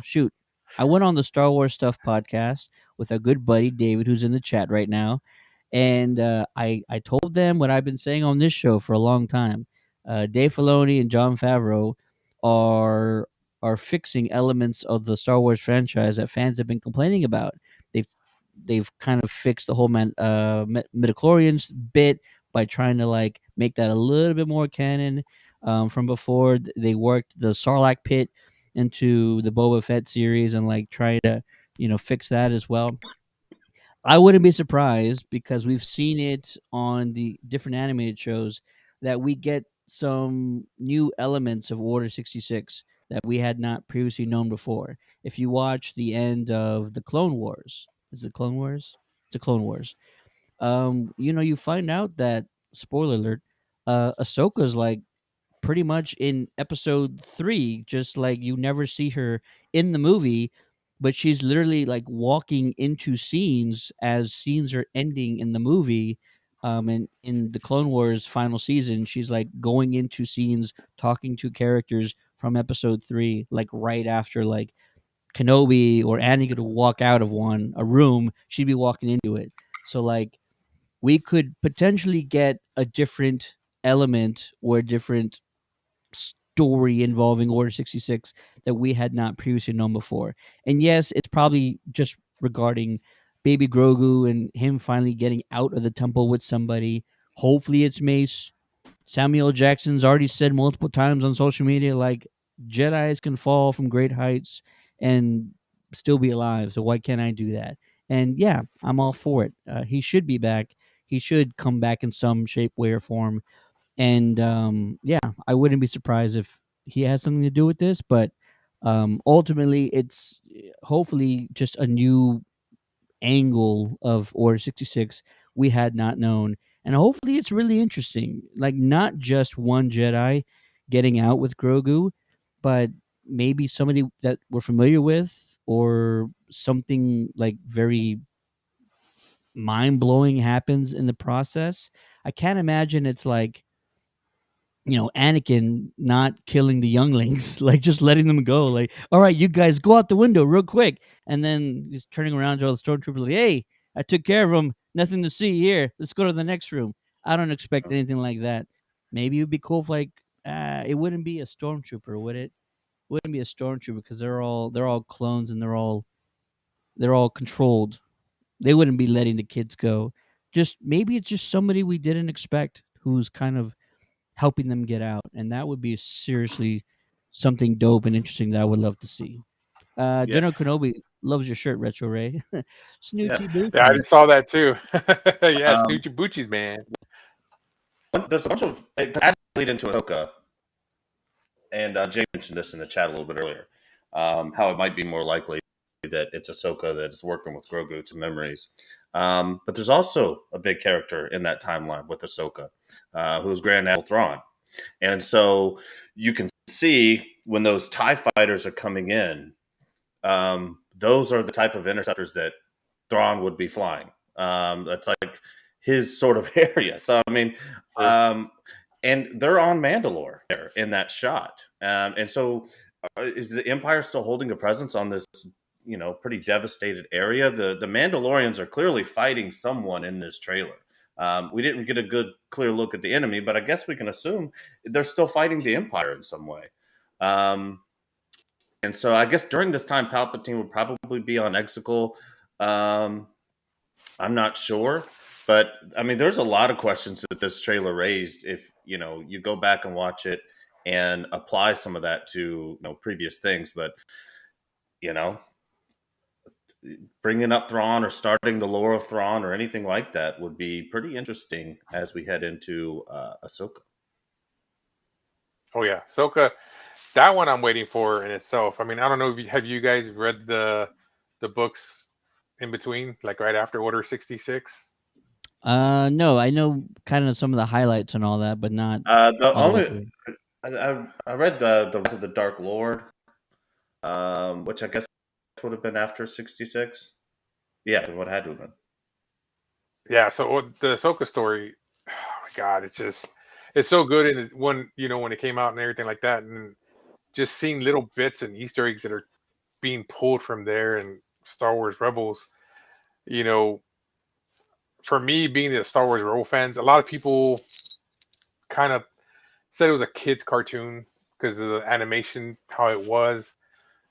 shoot, I went on the Star Wars Stuff podcast with a good buddy David, who's in the chat right now, and I told them what I've been saying on this show for a long time. Dave Filoni and Jon Favreau are fixing elements of the Star Wars franchise that fans have been complaining about. They've they've kind of fixed the whole midichlorians bit by trying to like make that a little bit more canon. From before, they worked the Sarlacc pit into the Boba Fett series and like try to fix that as well. I wouldn't be surprised because we've seen it on the different animated shows that we get some new elements of Order 66 that we had not previously known before. If you watch the end of the Clone Wars, is it Clone Wars? It's a Clone Wars. You find out that, spoiler alert, Ahsoka's like pretty much in episode 3, just like you never see her in the movie, but she's literally like walking into scenes as scenes are ending in the movie. And in the Clone Wars final season, she's like going into scenes talking to characters from episode 3, like right after like Kenobi or Anakin to walk out of a room, she'd be walking into it. So like we could potentially get a different element or a different story involving Order 66 that we had not previously known before. And yes, it's probably just regarding Baby Grogu and him finally getting out of the temple with somebody. Hopefully it's Mace. Samuel Jackson's already said multiple times on social media, like, Jedis can fall from great heights and still be alive. So why can't I do that? And yeah, I'm all for it. He should be back. He should come back in some shape, way, or form. And yeah, I wouldn't be surprised if he has something to do with this. But ultimately, it's hopefully just a new angle of Order 66 we had not known. And hopefully it's really interesting. Like, not just one Jedi getting out with Grogu, but maybe somebody that we're familiar with, or something like very mind blowing happens in the process. I can't imagine it's like, Anakin not killing the younglings, like just letting them go. Like, all right, you guys go out the window real quick. And then he's turning around to all the stormtroopers, like, hey, I took care of them. Nothing to see here. Let's go to the next room. I don't expect anything like that. Maybe it would be cool if, like, it wouldn't be a stormtrooper, would it? Wouldn't be a stormtrooper because they're all clones and they're all controlled. They wouldn't be letting the kids go. Just maybe it's just somebody we didn't expect who's kind of helping them get out, and that would be seriously something dope and interesting that I would love to see. Yeah. General Kenobi loves your shirt, Retro Ray. Snoochie Boochie. Yeah, I just saw that too. Yeah, Um, Snoochie Boochies, man. There's a bunch of as lead into Ahsoka, and Jay mentioned this in the chat a little bit earlier. How it might be more likely that it's Ahsoka that is working with Grogu to memories. But there's also a big character in that timeline with Ahsoka, who's Grand Admiral Thrawn. And so you can see when those TIE fighters are coming in, those are the type of interceptors that Thrawn would be flying. That's like his sort of area. So, I mean, and they're on Mandalore there in that shot. And so is the Empire still holding a presence on this, pretty devastated area? The Mandalorians are clearly fighting someone in this trailer. We didn't get a good, clear look at the enemy, but I guess we can assume they're still fighting the Empire in some way. And so I guess during this time, Palpatine would probably be on Exegol. I'm not sure. But, I mean, there's a lot of questions that this trailer raised if, you go back and watch it and apply some of that to, previous things. But, bringing up Thrawn or starting the lore of Thrawn or anything like that would be pretty interesting as we head into Ahsoka. Oh yeah, Ahsoka. That one I'm waiting for in itself. I mean, I don't know if have you guys read the books in between, like right after Order 66? No, I know kind of some of the highlights and all that, but not The all the way only through. I read the Rise of the Dark Lord, which I guess would have been after 66. Yeah, what had to have been. Yeah. So the Ahsoka story, oh my god, it's so good. And when when it came out and everything like that, and just seeing little bits and Easter eggs that are being pulled from there and Star Wars Rebels, you know, for me being the Star Wars Rebel fans, a lot of people kind of said it was a kid's cartoon because of the animation, how it was.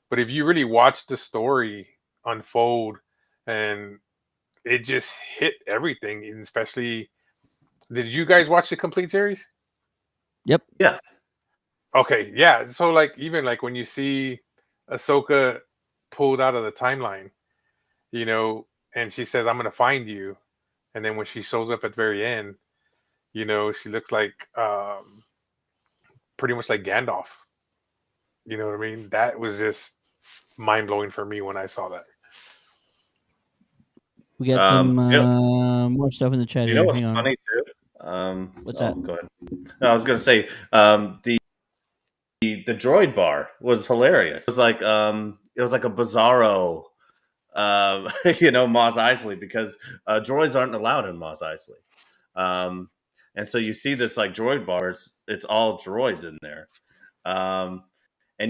But if you really watch the story unfold, and it just hit everything, and especially, did you guys watch the complete series? Yep. Yeah. Okay, yeah. So like even like when you see Ahsoka pulled out of the timeline, and she says, "I'm gonna find you," and then when she shows up at the very end, she looks like pretty much like Gandalf. You know what I mean? That was just mind blowing for me when I saw that. We got some You know, more stuff in the chat you know here. what's Hang on. funny too? What's that? Go ahead. No, I was gonna say the droid bar was hilarious. It was like a bizarro, Mos Eisley, because droids aren't allowed in Mos Eisley, and so you see this like droid bar. It's all droids in there, and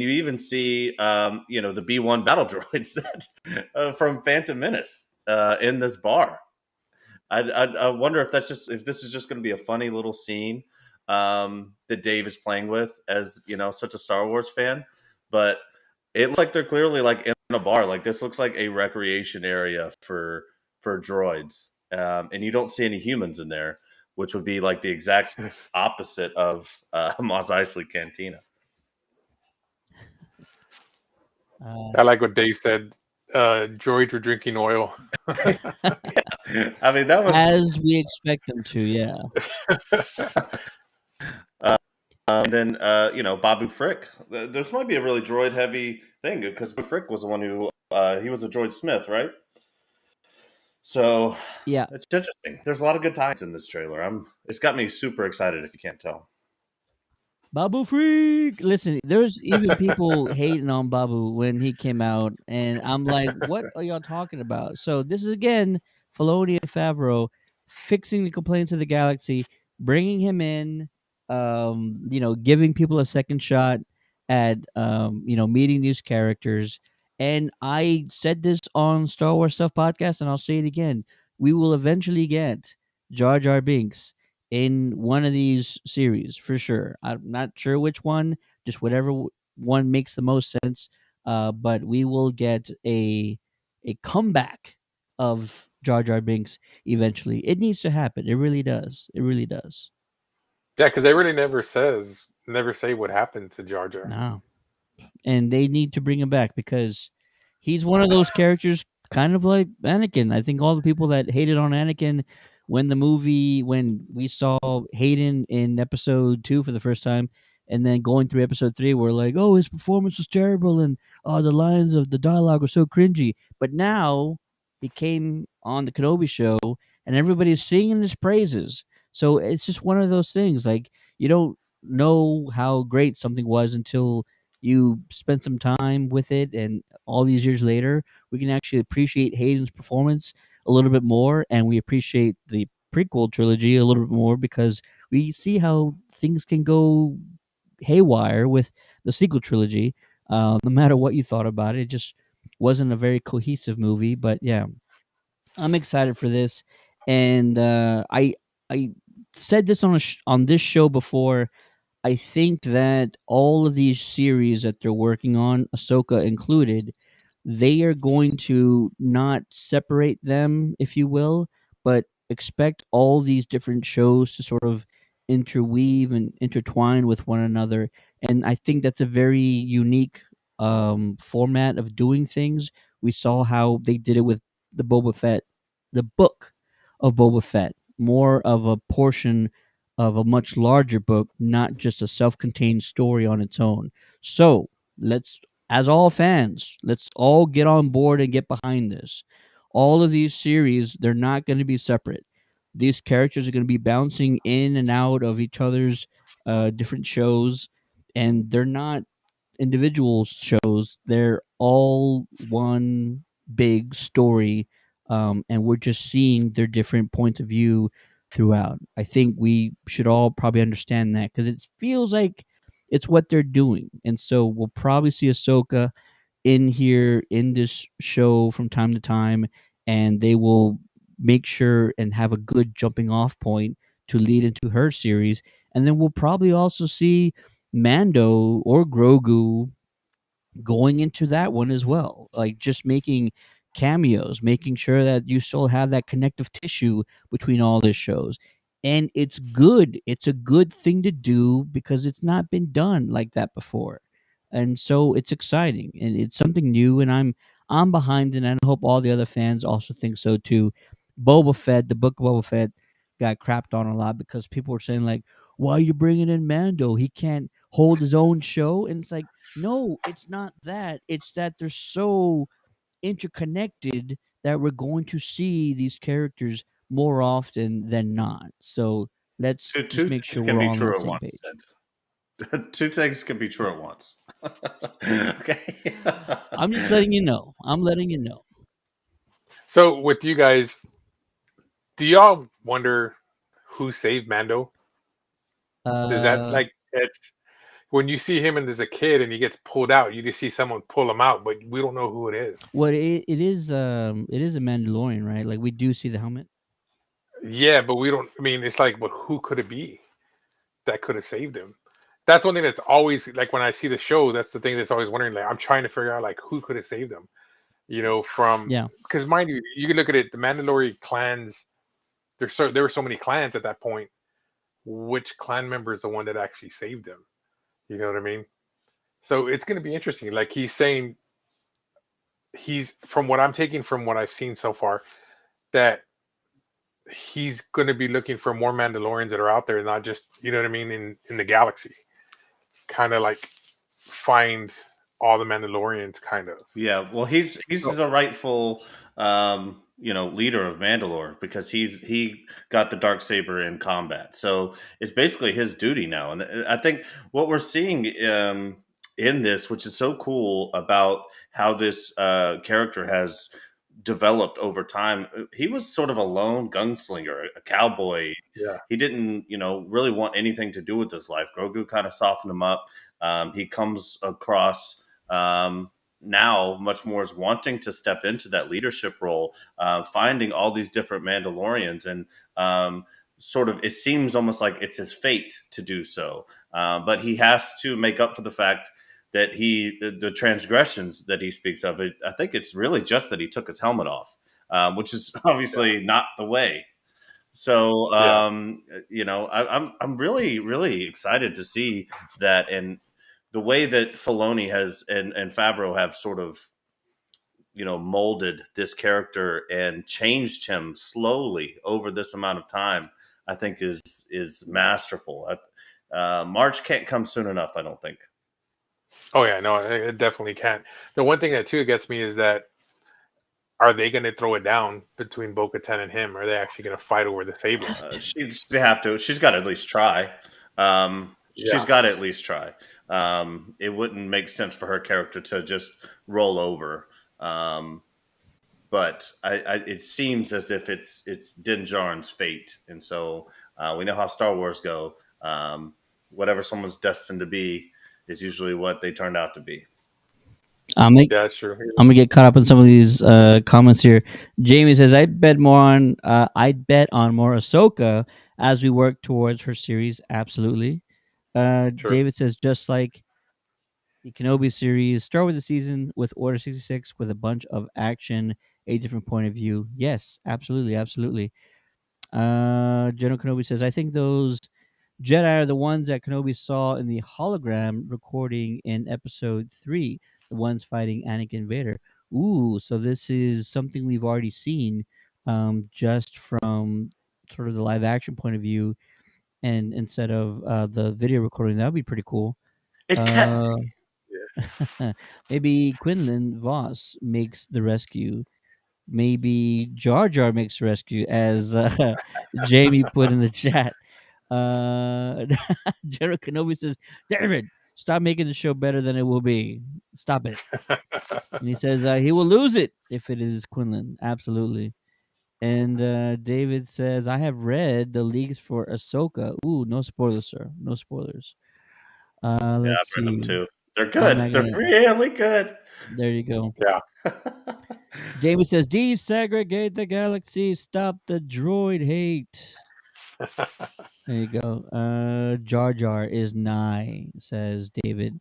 you even see the B-1 battle droids that from Phantom Menace in this bar. I wonder if this is just going to be a funny little scene that Dave is playing with as such a Star Wars fan, but it looks like they're clearly like in a bar. Like this looks like a recreation area for droids, and you don't see any humans in there, which would be like the exact opposite of Mos Eisley Cantina. I like what Dave said. Droids were drinking oil. I mean, that was as we expect them to. Yeah. And then, Babu Frick. This might be a really droid heavy thing because Frick was the one who he was a droid smith, right? So yeah, it's interesting. There's a lot of good times in this trailer. It's got me super excited. If you can't tell. Babu Freak. Listen, there's even people hating on Babu when he came out, and I'm like, what are y'all talking about? So this is again Filoni and Favreau fixing the complaints of the galaxy, bringing him in, giving people a second shot at meeting these characters. And I said this on Star Wars Stuff podcast, and I'll say it again: we will eventually get Jar Jar Binks in one of these series for sure. I'm not sure which one, just whatever one makes the most sense. But we will get a comeback of Jar Jar Binks eventually. It needs to happen. It really does. It really does. Yeah, because they really never say what happened to Jar Jar. No, and they need to bring him back because he's one of those characters kind of like Anakin. I think all the people that hated on Anakin when we saw Hayden in episode 2 for the first time, and then going through episode 3, we're like, oh, his performance was terrible, and the lines of the dialogue were so cringy. But now he came on the Kenobi show, and everybody's singing his praises. So it's just one of those things. Like, you don't know how great something was until you spend some time with it, and all these years later, we can actually appreciate Hayden's performance a little bit more, and we appreciate the prequel trilogy a little bit more because we see how things can go haywire with the sequel trilogy. No matter what you thought about it, it just wasn't a very cohesive movie. But yeah, I'm excited for this, and I said this on this show before. I think that all of these series that they're working on, Ahsoka included, they are going to not separate them, if you will, but expect all these different shows to sort of interweave and intertwine with one another. And I think that's a very unique format of doing things. We saw how they did it with the book of Boba Fett, more of a portion of a much larger book, not just a self-contained story on its own. So let's, as all fans, let's all get on board and get behind this. All of these series, they're not going to be separate. These characters are going to be bouncing in and out of each other's different shows, and they're not individual shows. They're all one big story, and we're just seeing their different points of view throughout. I think we should all probably understand that because it feels like it's what they're doing, and so we'll probably see Ahsoka in here in this show from time to time, and they will make sure and have a good jumping off point to lead into her series. And then we'll probably also see Mando or Grogu going into that one as well, like just making cameos, making sure that you still have that connective tissue between all these shows. And it's good. It's a good thing to do because it's not been done like that before. And so it's exciting and it's something new, and I'm behind it, and I hope all the other fans also think so too. Boba Fett, the book of Boba Fett got crapped on a lot because people were saying like, why are you bringing in Mando? He can't hold his own show. And it's like, no, it's not that. It's that they're so interconnected that we're going to see these characters more often than not. So let's just Two make things sure can we're be all on the true at same once. page. Sid. Two things can be true at once. Okay. I'm just letting you know. I'm letting you know. So with you guys, do y'all wonder who saved Mando? Does that Uh, like it's when you see him and there's a kid and he gets pulled out, you just see someone pull him out, but we don't know who it is. what it is a Mandalorian, right? Like we do see the helmet. Yeah, but we don't. I mean, it's like, but who could it be that could have saved him? That's one thing that's always like when I see the show. That's the thing that's always wondering. Like, I'm trying to figure out like who could have saved him. You know, from Yeah. because mind you, you can look at it. The Mandalorian clans. There were so many clans at that point. Which clan member is the one that actually saved him? You know what I mean? So it's going to be interesting. Like he's saying, he's from what I'm taking from what I've seen so far, that he's going to be looking for more Mandalorians that are out there, not just, you know what I mean, in the galaxy. Kind of like find all the Mandalorians, kind of. Yeah, well, he's the rightful leader of Mandalore because he got the dark saber in combat, so it's basically his duty now. And I think what we're seeing in this, which is so cool about how this character has developed over time. He was sort of a lone gunslinger, a cowboy. Yeah. He didn't, really want anything to do with his life. Grogu kind of softened him up. He comes across now much more as wanting to step into that leadership role, finding all these different Mandalorians, and sort of it seems almost like it's his fate to do so. But he has to make up for the fact that the transgressions that he speaks of. I think it's really just that he took his helmet off, which is obviously not the way. So I'm really really excited to see that, and the way that Filoni has and Favreau have sort of molded this character and changed him slowly over this amount of time. I think is masterful. March can't come soon enough, I don't think. Oh yeah, no, it definitely can't. The one thing that too gets me is that are they going to throw it down between Bo-Katan and him? Are they actually going to fight over the saber? They have to. She's got to at least try. She's got to at least try. It wouldn't make sense for her character to just roll over. But it seems as if it's Din Djarin's fate, and so we know how Star Wars go. Whatever someone's destined to be is usually what they turned out to be. Yeah, that's true. I'm gonna get caught up in some of these comments here. Jamie says, I'd bet on more Ahsoka as we work towards her series." Absolutely. David says, just like the Kenobi series, start with the season with Order 66 with a bunch of action, a different point of view. Yes, absolutely, absolutely. General Kenobi says, I think those Jedi are the ones that Kenobi saw in the hologram recording in episode 3, the ones fighting Anakin Vader. Ooh, so this is something we've already seen just from sort of the live action point of view. and instead of the video recording, that would be pretty cool. It can. Maybe Quinlan Voss makes the rescue. Maybe Jar Jar makes the rescue, as Jamie put in the chat. General Kenobi says, "David, stop making the show better than it will be. Stop it." And he says he will lose it if it is Quinlan. Absolutely. And David says, "I have read the leaks for Ahsoka. Ooh, no spoilers, sir. No spoilers." Yeah, Let's I've read them see. too. They're I'm good. not They're gonna. really good. There you go. Yeah. Jamie says, "Desegregate the galaxy. Stop the droid hate." There you go. Jar Jar is nigh, says David.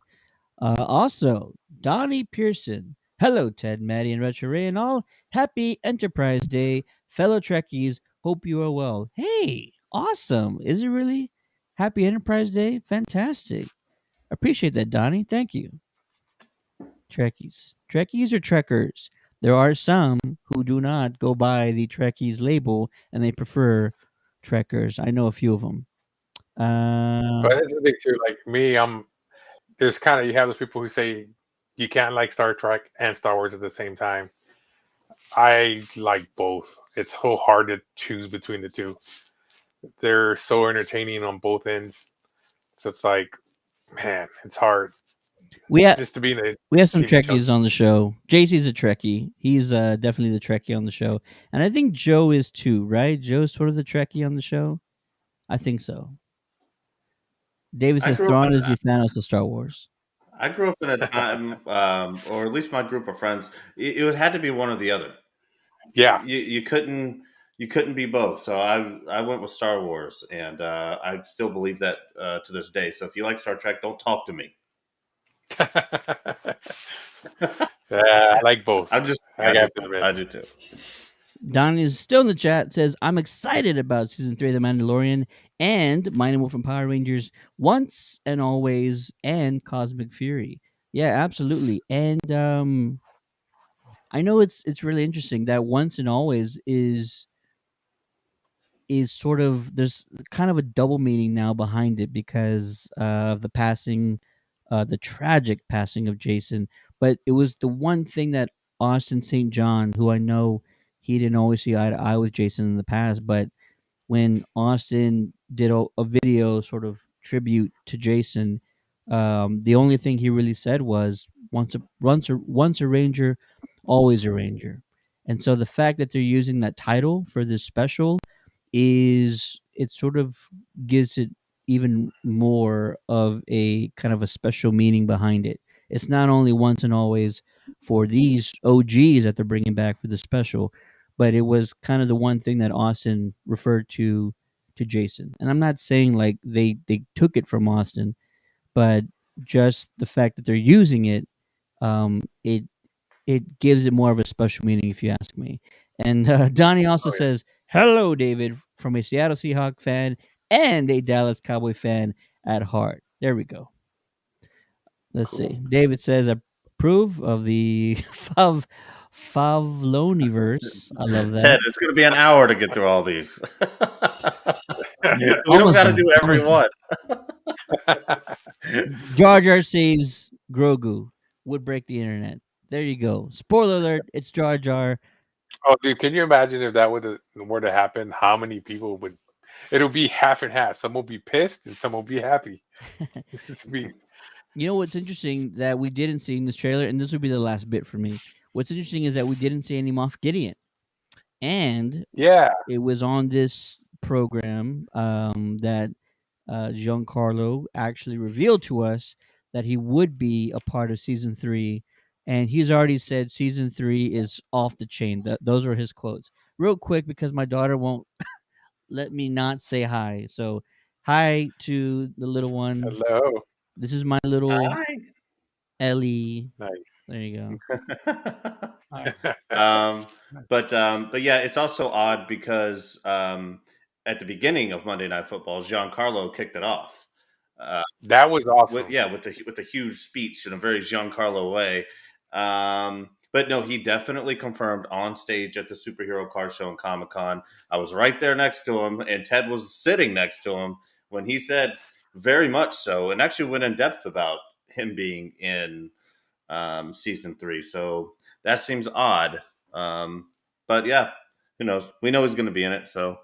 Also, Donnie Pearson. Hello, Ted, Maddie, and Retro Ray, and all. Happy Enterprise Day, fellow Trekkies. Hope you are well. Hey, awesome. Is it really? Happy Enterprise Day? Fantastic. Appreciate that, Donnie. Thank you. Trekkies. Trekkies or Trekkers? There are some who do not go by the Trekkies label and they prefer Trekkers. I know a few of them. But that's the thing too. Like me, there's kind of, you have those people who say you can't like Star Trek and Star Wars at the same time. I like both. It's so hard to choose between the two. They're so entertaining on both ends. So it's like, man, it's hard. We have just to be in the we have some TV chunk. Trekkies on the show. JC's a Trekkie. He's definitely the Trekkie on the show, and I think Joe is too. Right? Joe's sort of the Trekkie on the show. I think so. David I says grew up Thrawn in is the Thanos of Star Wars. I grew up in a time, or at least my group of friends, it had to be one or the other. Yeah, you couldn't be both. So I went with Star Wars, and I still believe that to this day. So if you like Star Trek, don't talk to me. Yeah, I like both. I I do too. Donnie is still in the chat. Says I'm excited about season 3 of The Mandalorian and Mighty Morphin Power Rangers Once and Always and Cosmic Fury. Yeah, absolutely. And I know it's really interesting that Once and Always is sort of, there's kind of a double meaning now behind it because of the passing, the tragic passing of Jason. But it was the one thing that Austin St. John, who I know he didn't always see eye to eye with Jason in the past, but when Austin did a video sort of tribute to Jason, the only thing he really said was once a Ranger, always a Ranger. And so the fact that they're using that title for this special is, it sort of gives it even more of a kind of a special meaning behind it. It's not only once and always for these OGs that they're bringing back for the special, but it was kind of the one thing that Austin referred to Jason. And I'm not saying like they took it from Austin, but just the fact that they're using it, it gives it more of a special meaning, if you ask me. And Donnie also says, "Hello, David," from a Seattle Seahawks fan and a Dallas Cowboy fan at heart. There we go. Let's see. David says, "Approve of the Favloniverse." I love that. Ted, it's going to be an hour to get through all these. We don't Almost got to done. do every Almost one. Jar Jar saves Grogu. Would break the internet. There you go. Spoiler alert, it's Jar Jar. Oh, dude, can you imagine if that were to happen? How many people would? It'll be half and half. Some will be pissed and some will be happy. You know what's interesting that we didn't see in this trailer, and this would be the last bit for me. What's interesting is that we didn't see any Moff Gideon, and yeah, it was on this program that Giancarlo actually revealed to us that he would be a part of season 3, and he's already said season 3 is off the chain. Those are his quotes. Real quick, because my daughter won't let me not say hi. So, hi to the little one. Hello. This is my little Hi. Ellie. Nice. There you go. But yeah, it's also odd because at the beginning of Monday Night Football, Giancarlo kicked it off. That was awesome. With the huge speech in a very Giancarlo way. But no, he definitely confirmed on stage at the Superhero Car Show and Comic-Con. I was right there next to him, and Ted was sitting next to him when he said very much so, and actually went in depth about him being in season 3. So that seems odd. But yeah, who knows? We know he's going to be in it. So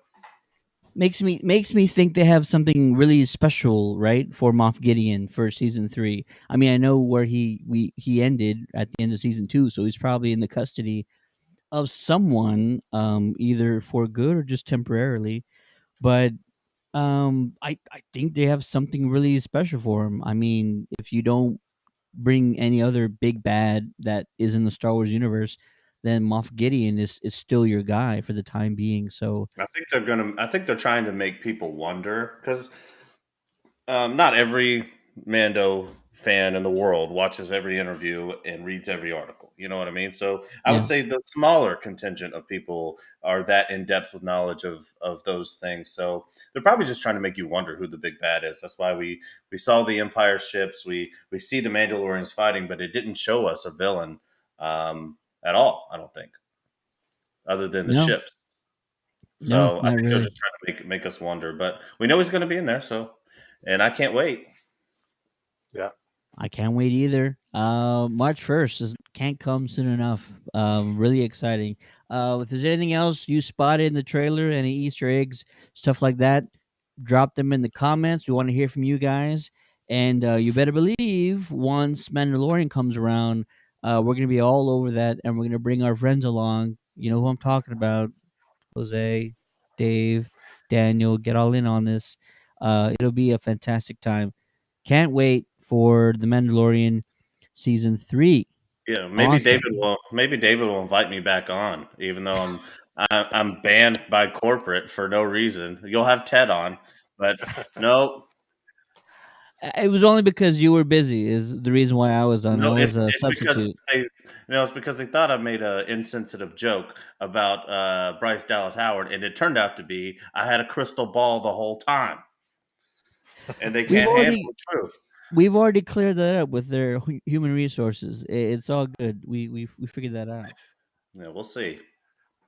Makes me think they have something really special, right, for Moff Gideon for season 3. I mean, I know where he ended at the end of season 2, so he's probably in the custody of someone, either for good or just temporarily. But I think they have something really special for him. I mean, if you don't bring any other big bad that is in the Star Wars universe, then Moff Gideon is still your guy for the time being. So I think they're trying to make people wonder because not every Mando fan in the world watches every interview and reads every article. You know what I mean? So I would yeah, say the smaller contingent of people are that in depth with knowledge of those things. So they're probably just trying to make you wonder who the big bad is. That's why we saw the Empire ships, we see the Mandalorians fighting, but it didn't show us a villain at all. I don't think, other than the no, ships. no, So I not think they're really. just trying to make us wonder. But we know he's going to be in there. So, and I can't wait. Yeah. I can't wait either. March 1st can't come soon enough. Really exciting. If there's anything else you spotted in the trailer, any Easter eggs, stuff like that, drop them in the comments. We want to hear from you guys. And you better believe once Mandalorian comes around, we're going to be all over that, and we're going to bring our friends along. You know who I'm talking about. Jose, Dave, Daniel, get all in on this. It'll be a fantastic time. Can't wait for The Mandalorian season 3. Yeah, Awesome. maybe David will invite me back on, even though I'm banned by corporate for no reason. You'll have Ted on, but no, It was only because you were busy is the reason why I was on. I no, was a it's because substitute. it's because they thought I made an insensitive joke about Bryce Dallas Howard, and it turned out to be I had a crystal ball the whole time, and they We've can't handle already the truth. we've already cleared that up with their human resources. It's all good. We figured that out. Yeah, we'll see.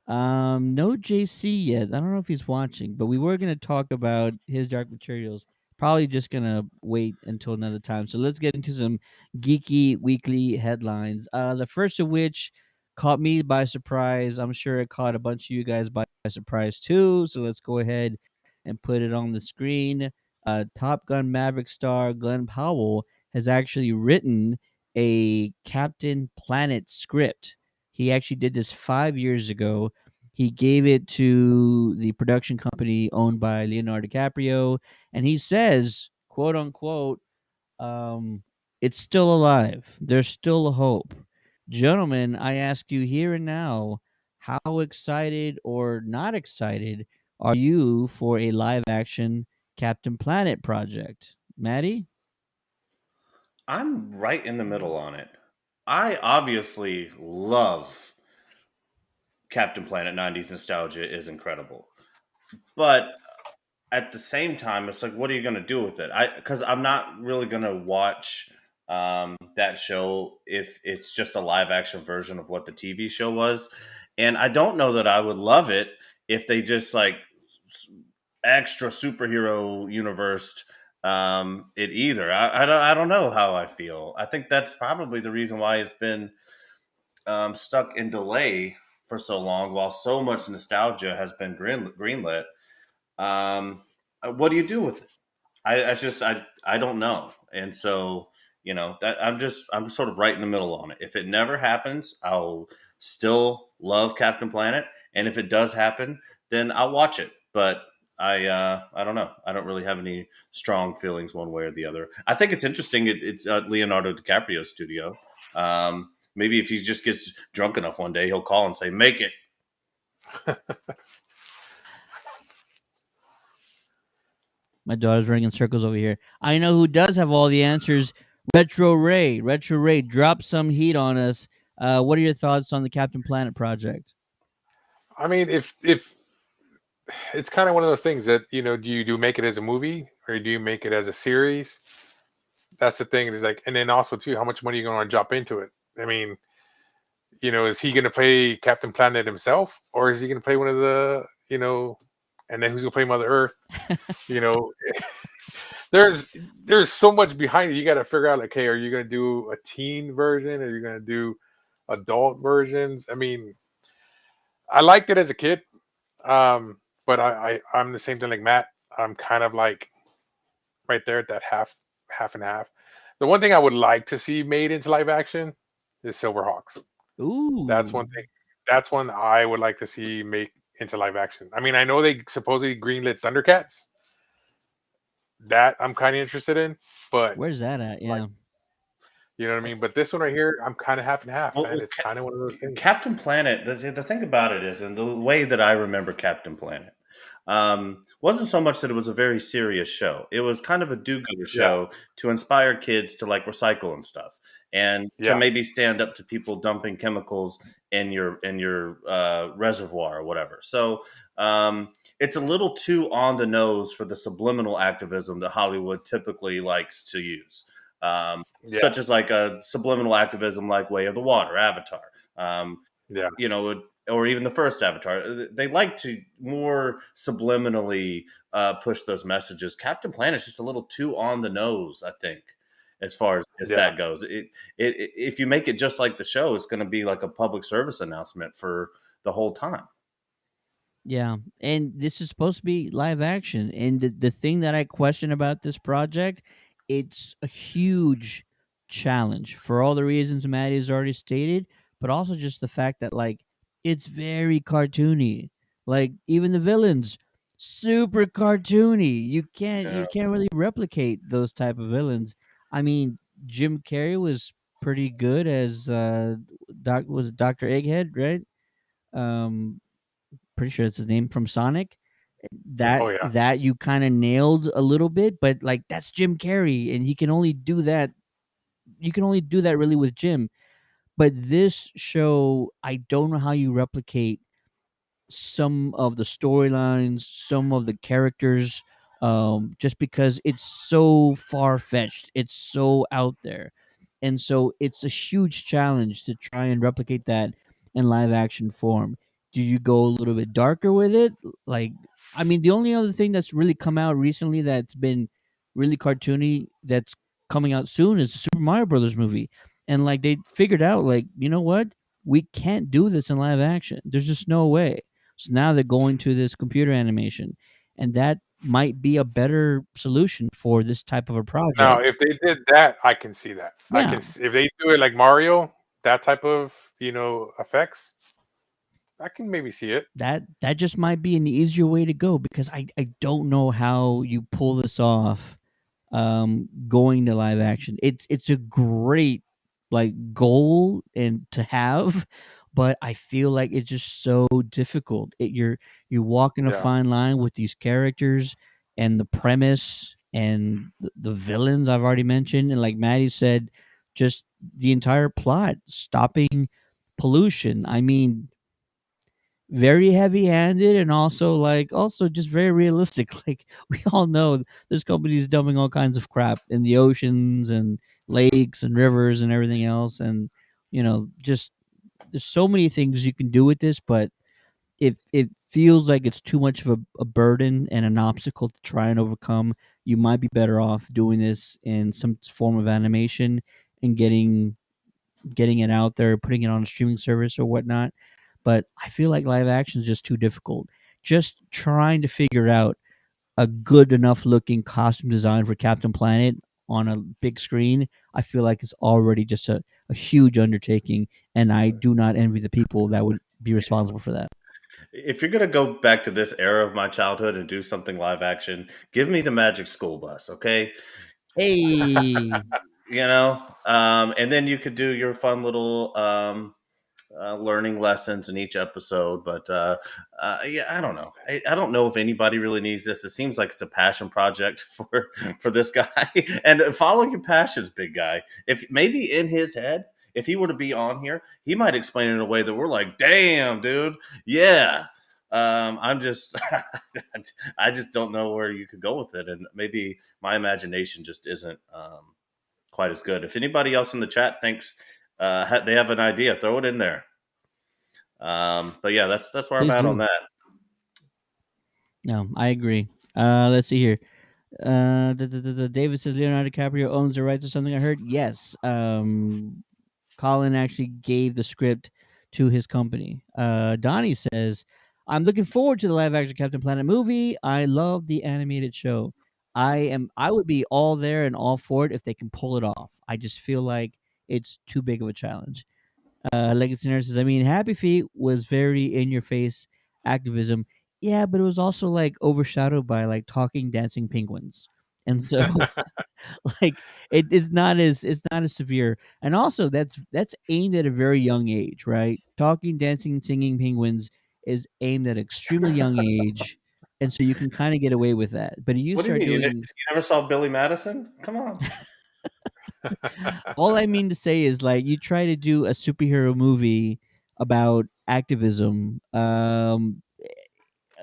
No JC yet. I don't know if he's watching, but we were gonna talk about his Dark Materials. Probably just gonna wait until another time. So let's get into some geeky weekly headlines. The first of which caught me by surprise. I'm sure it caught a bunch of you guys by surprise too. So let's go ahead and put it on the screen. Top Gun Maverick star Glenn Powell has actually written a Captain Planet script. He actually did this 5 years ago. He gave it to the production company owned by Leonardo DiCaprio, and he says, "quote unquote," it's still alive. There's still a hope. Gentlemen, I ask you here and now, how excited or not excited are you for a live action Captain Planet project? Maddie? I'm right in the middle on it. I obviously love Captain Planet. 90s nostalgia is incredible. But at the same time, it's like, what are you going to do with it? Because I'm not really going to watch that show if it's just a live action version of what the TV show was. And I don't know that I would love it if they just like extra superhero universe it either. I don't know how I feel. I think that's probably the reason why it's been stuck in delay for so long, while so much nostalgia has been greenlit. Um, what do you do with it? I don't know, and so that I'm sort of right in the middle on it. If it never happens, I'll still love Captain Planet, and if it does happen, then I'll watch it. But I don't know. I don't really have any strong feelings one way or the other. I think it's interesting. It's Leonardo DiCaprio's studio. Maybe if he just gets drunk enough one day, he'll call and say, "Make it." My daughter's running in circles over here. I know who does have all the answers. Retro Ray. Retro Ray, drop some heat on us. What are your thoughts on the Captain Planet project? I mean, if it's kind of one of those things that do you make it as a movie or do you make it as a series? That's the thing. Is like, and then also too, how much money are you going to drop into it? I mean, is he going to play Captain Planet himself, or is he going to play one of the and then who's gonna play Mother Earth? You know, there's so much behind it. You got to figure out like, hey, are you gonna do a teen version? Are you gonna do adult versions? I mean, I liked it as a kid, but I'm the same thing like Matt. I'm kind of like right there at that half and half. The one thing I would like to see made into live action is Silverhawks. Ooh, That's one thing. That's one I would like to see make into live action. I mean, I know they supposedly greenlit Thundercats. That I'm kind of interested in, but where's that at? Yeah. you know what I mean. But this one right here, I'm kind of half and half, man. It's kind of one of those things. Captain Planet. The thing about it is, and the way that I remember Captain Planet, wasn't so much that it was a very serious show. It was kind of a do-gooder show to inspire kids to like recycle and stuff, and to maybe stand up to people dumping chemicals in your reservoir or whatever. So it's a little too on the nose for the subliminal activism that Hollywood typically likes to use, such as like a subliminal activism like Way of the Water, Avatar. You know, or even the first Avatar. They like to more subliminally push those messages. Captain Planet's just a little too on the nose, I think, as far as that goes. If you make it just like the show, it's going to be like a public service announcement for the whole time. Yeah, and this is supposed to be live action. And the thing that I question about this project, it's a huge challenge for all the reasons Maddie has already stated, but also just the fact that like it's very cartoony. Like even the villains, super cartoony. You can't really replicate those type of villains. I mean, Jim Carrey was pretty good as was it Dr. Egghead, right? Um pretty sure it's his name from Sonic. That you kind of nailed a little bit, but like that's Jim Carrey, and he can only do that. You can only do that really with Jim. But this show, I don't know how you replicate some of the storylines, some of the characters, just because it's so far fetched, it's so out there, and so it's a huge challenge to try and replicate that in live action form. Do you go a little bit darker with it? Like, I mean, the only other thing that's really come out recently that's been really cartoony that's coming out soon is the Super Mario Brothers movie, and like they figured out, like, you know what, we can't do this in live action. There's just no way. So now they're going to this computer animation, and that might be a better solution for this type of a project. Now, if they did that, I can see that. I Yeah. can if they do it like Mario, that type of effects, I can maybe see it. That just might be an easier way to go, because I don't know how you pull this off going to live action. It's a great like goal and to have, but I feel like it's just so difficult. You're walking a fine line with these characters and the premise and the villains I've already mentioned, and like Maddie said, just the entire plot, stopping pollution. I mean, very heavy-handed, and also just very realistic. Like we all know there's companies dumping all kinds of crap in the oceans and lakes and rivers and everything else, and just there's so many things you can do with this, but if it feels like it's too much of a burden and an obstacle to try and overcome, you might be better off doing this in some form of animation and getting it out there, putting it on a streaming service or whatnot. But I feel like live action is just too difficult. Just trying to figure out a good enough looking costume design for Captain Planet on a big screen, I feel like it's already just a huge undertaking, and I do not envy the people that would be responsible for that. If you're gonna go back to this era of my childhood and do something live action, give me the Magic School Bus, okay? Hey, and then you could do your fun little learning lessons in each episode. But yeah, I don't know. I don't know if anybody really needs this. It seems like it's a passion project for this guy. And follow your passions, big guy. If maybe in his head, if he were to be on here, he might explain it in a way that we're like, damn, dude, yeah. I'm just, I just don't know where you could go with it, and maybe my imagination just isn't quite as good. If anybody else in the chat thinks they have an idea, throw it in there. But yeah, that's where Please I'm at do. on that. No, I agree. Let's see here. David says Leonardo DiCaprio owns the rights to something. I heard. Yes. Colin actually gave the script to his company. Donnie says, "I'm looking forward to the live action Captain Planet movie. I love the animated show. I would be all there and all for it if they can pull it off. I just feel like it's too big of a challenge." Legacy Nurse says, "I mean, Happy Feet was very in your face activism. Yeah, but it was also like overshadowed by like talking dancing penguins." And so like it's not as severe. And also that's aimed at a very young age, right? Talking, dancing, singing penguins is aimed at extremely young age. And so you can kind of get away with that. But you What do you start mean? You doing never saw Billy Madison? Come on. all I mean to say is like you try to do a superhero movie about activism.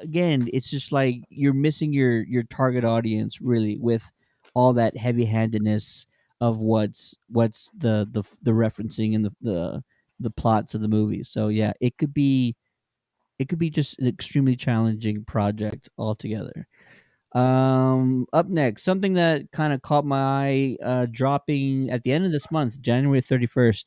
Again, it's just like you're missing your target audience really with all that heavy-handedness of what's the referencing and the plots of the movie. So yeah, it could be just an extremely challenging project altogether. Up next, something that kind of caught my eye, dropping at the end of this month, January 31st.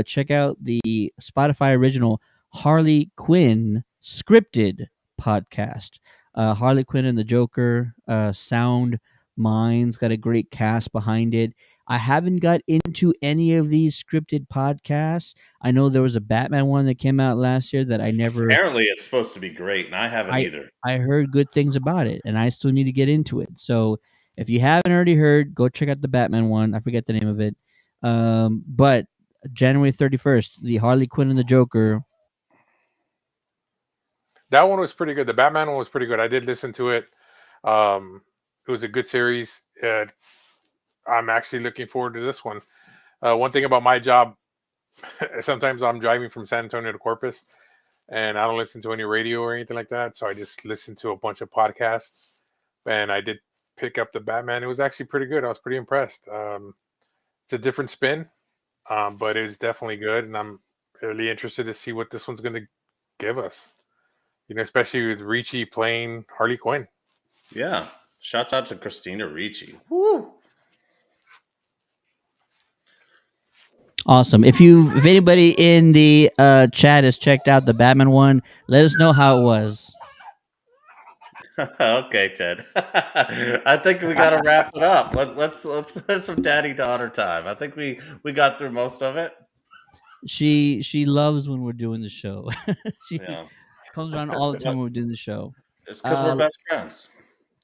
Check out the Spotify original Harley Quinn scripted podcast. Harley Quinn and the Joker, Sound Minds, got a great cast behind it. I haven't got into any of these scripted podcasts. I know there was a Batman one that came out last year that I never Apparently, it's supposed to be great, and I haven't I either. I heard good things about it, and I still need to get into it. So if you haven't already heard, go check out the Batman one. I forget the name of it. But January 31st, the Harley Quinn and the Joker. That one was pretty good. The Batman one was pretty good. I did listen to it. It was a good series. I'm actually looking forward to this one. One thing about my job, sometimes I'm driving from San Antonio to Corpus, and I don't listen to any radio or anything like that. So I just listen to a bunch of podcasts. And I did pick up the Batman. It was actually pretty good. I was pretty impressed. It's a different spin, but it's definitely good. And I'm really interested to see what this one's going to give us. You know, especially with Ricci playing Harley Quinn. Yeah. Shouts out to Christina Ricci. Woo! Awesome. If anybody in the chat has checked out the Batman one, let us know how it was. Okay, Ted. I think we got to wrap it up. Let's have some daddy daughter time. I think we got through most of it. She loves when we're doing the show. She Yeah. comes around all the time when we're doing the show. It's because we're best friends.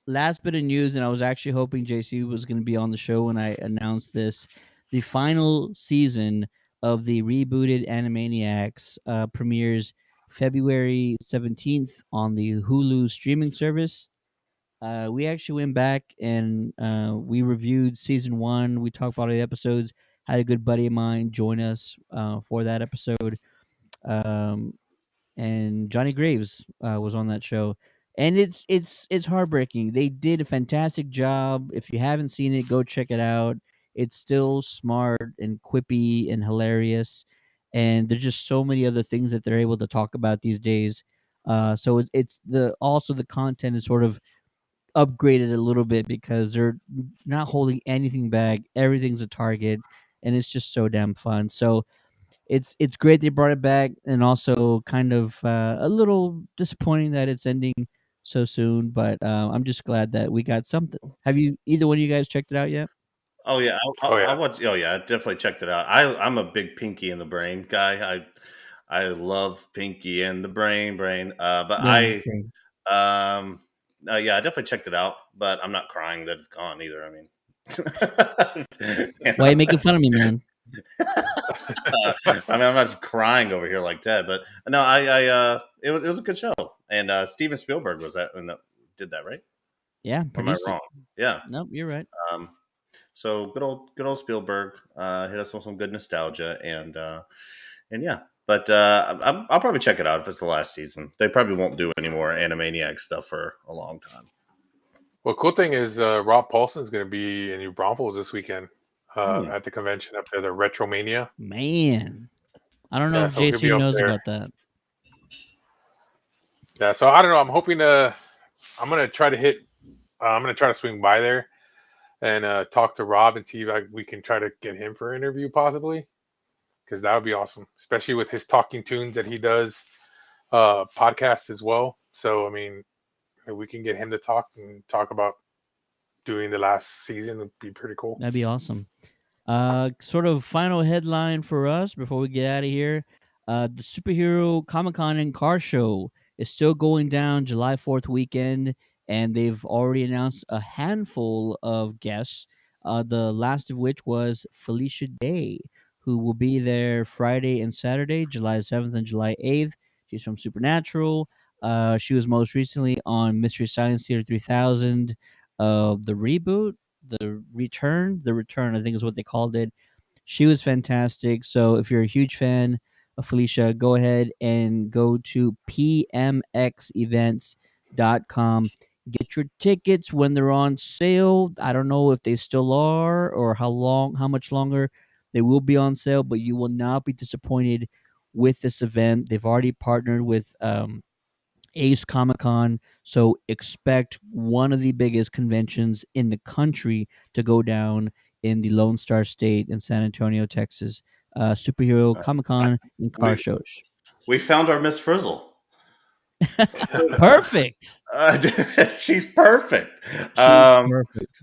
Last bit of news, and I was actually hoping JC was going to be on the show when I announced this. The final season of the rebooted Animaniacs premieres February 17th on the Hulu streaming service. We actually went back and we reviewed season 1. We talked about all the episodes. Had a good buddy of mine join us for that episode. And Johnny Graves was on that show, and it's heartbreaking. They did a fantastic job. If you haven't seen it, go check it out. It's still smart and quippy and hilarious, and there's just so many other things that they're able to talk about these days. So it's the content is sort of upgraded a little bit because they're not holding anything back. Everything's a target, and it's just so damn fun. So it's great they brought it back, and also kind of a little disappointing that it's ending so soon. But I'm just glad that we got something. Have you either one of you guys checked it out yet? Oh yeah, Oh, yeah. I watched. Oh yeah, I definitely checked it out. I'm a big Pinky and the Brain guy. I love Pinky and the Brain. But Yeah. I yeah, I definitely checked it out. But I'm not crying that it's gone either. I mean, Why are you making fun of me, man? I mean, I'm not just crying over here like Ted, but no, it was a good show, and Steven Spielberg was that did that, right? Yeah, Or am I produced it. wrong? Yeah. Nope, you're right. So good old Spielberg hit us with some good nostalgia, and yeah. But I'll probably check it out if it's the last season. They probably won't do any more Animaniac stuff for a long time. Well, cool thing is Rob Paulson's going to be in New Braunfels this weekend at the convention up there, the Retromania. Man, I don't know Yeah, if so he'll be JC up knows there. about that. Yeah, so I don't know. I'm hoping to I'm gonna try to hit. I'm gonna try to swing by there and talk to Rob and see if we can try to get him for an interview possibly, because that would be awesome, especially with his talking tunes that he does podcasts as well. So I mean, if we can get him to talk about doing the last season, would be pretty cool. That'd be awesome. Sort of final headline for us before we get out of here. The Superhero Comic Con and Car Show is still going down July 4th weekend, and they've already announced a handful of guests. The last of which was Felicia Day, who will be there Friday and Saturday, July 7th and July 8th. She's from Supernatural. She was most recently on Mystery Science Theater 3000, the reboot, the return, I think is what they called it. She was fantastic. So if you're a huge fan of Felicia, go ahead and go to pmxevents.com. Get your tickets when they're on sale. I don't know if they still are or how much longer they will be on sale, but you will not be disappointed with this event. They've already partnered with Ace Comic Con, so expect one of the biggest conventions in the country to go down in the Lone Star State in San Antonio, Texas. Superhero Comic Con and car shows. We found our Miss Frizzle. Perfect. She's perfect. Perfect.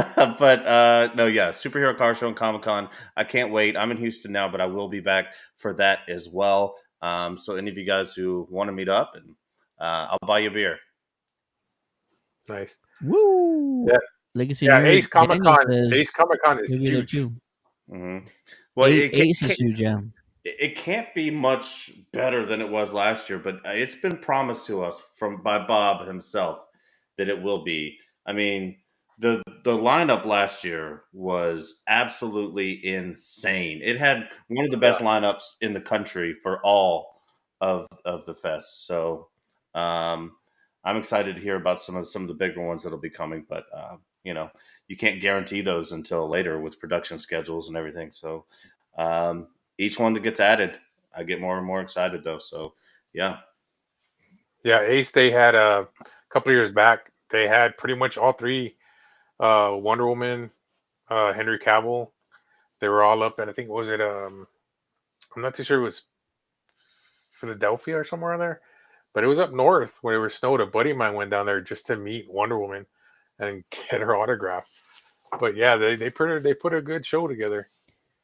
But no, yeah, Superhero Car Show and Comic Con. I can't wait. I'm in Houston now, but I will be back for that as well. So any of you guys who want to meet up, and I'll buy you a beer. Nice. Woo! Yeah. Legacy Yeah, Nerd Ace Comic Con. says Ace Comic Con is he'll be there huge. too. Mm-hmm. Well, Ace is huge, yeah. It can't be much better than it was last year, but it's been promised to us by Bob himself that it will be. I mean, the lineup last year was absolutely insane. It had one of the best lineups in the country for all of the fest. So I'm excited to hear about some of the bigger ones that'll be coming, but you can't guarantee those until later with production schedules and everything. So each one that gets added, I get more and more excited though. So yeah. Ace, they had a couple of years back, they had pretty much all three, Wonder Woman, Henry Cavill. They were all up, and I think, what was it? I'm not too sure, it was Philadelphia or somewhere in there, but it was up north where it was snowed. A buddy of mine went down there just to meet Wonder Woman and get her autograph. But yeah, they put a good show together.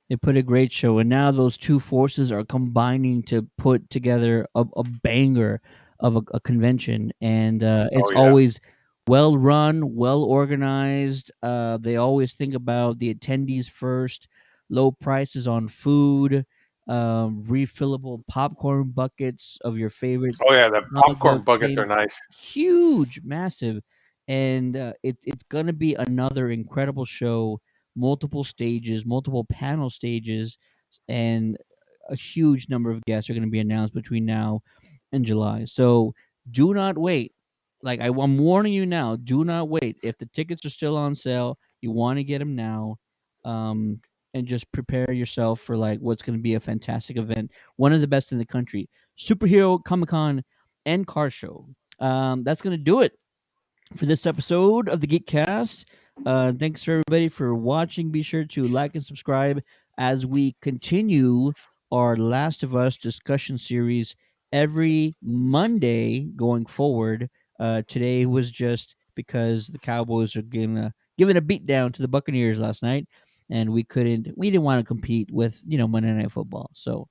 They put a great show, and now those two forces are combining to put together a banger of a convention, and it's always well run, well organized. They always think about the attendees first, low prices on food, refillable popcorn buckets of your favorite. Oh yeah, the popcorn buckets are nice. Huge, massive, and it's gonna be another incredible show. Multiple stages, multiple panel stages, and a huge number of guests are going to be announced between now and July. So do not wait. Like I'm warning you now, do not wait. If the tickets are still on sale, you want to get them now, and just prepare yourself for like what's going to be a fantastic event, one of the best in the country. Superhero Comic Con and Car Show. That's going to do it for this episode of the Geekcast. Thanks for everybody for watching. Be sure to like and subscribe as we continue our Last of Us discussion series every Monday going forward. Today was just because the Cowboys are giving a beat down to the Buccaneers last night, and we didn't want to compete with Monday Night Football. So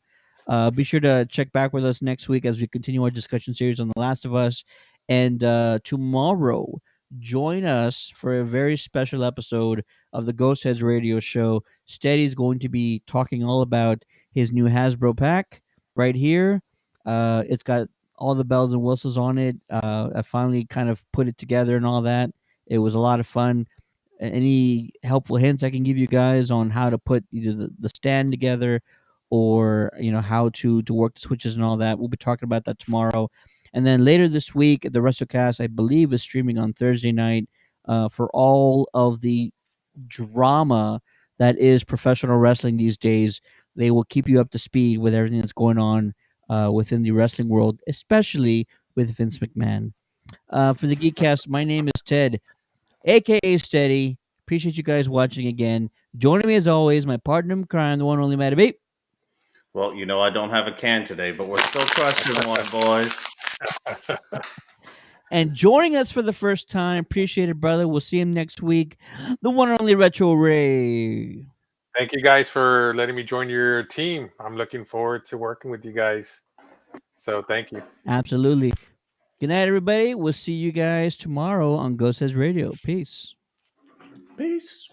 be sure to check back with us next week as we continue our discussion series on The Last of Us. And tomorrow, join us for a very special episode of the Ghost Heads Radio Show. Steady's going to be talking all about his new Hasbro pack right here. It's got all the bells and whistles on it. I finally kind of put it together and all that. It was a lot of fun. Any helpful hints I can give you guys on how to put either the stand together or how to work the switches and all that, we'll be talking about that tomorrow. And then later this week, the WrestleCast, I believe, is streaming on Thursday night for all of the drama that is professional wrestling these days. They will keep you up to speed with everything that's going on within the wrestling world, especially with Vince McMahon. For the Geekcast, my name is Ted, aka Steady. Appreciate you guys watching again. Joining me as always, my partner in crime, the one only Matt Beat. Well, I don't have a can today, but we're still crushing one, boys. And joining us for the first time, appreciate it, brother. We'll see him next week. The one and only Retro Ray. Thank you guys for letting me join your team. I'm looking forward to working with you guys. So thank you. Absolutely. Good night, everybody. We'll see you guys tomorrow on Ghost Says Radio. Peace. Peace.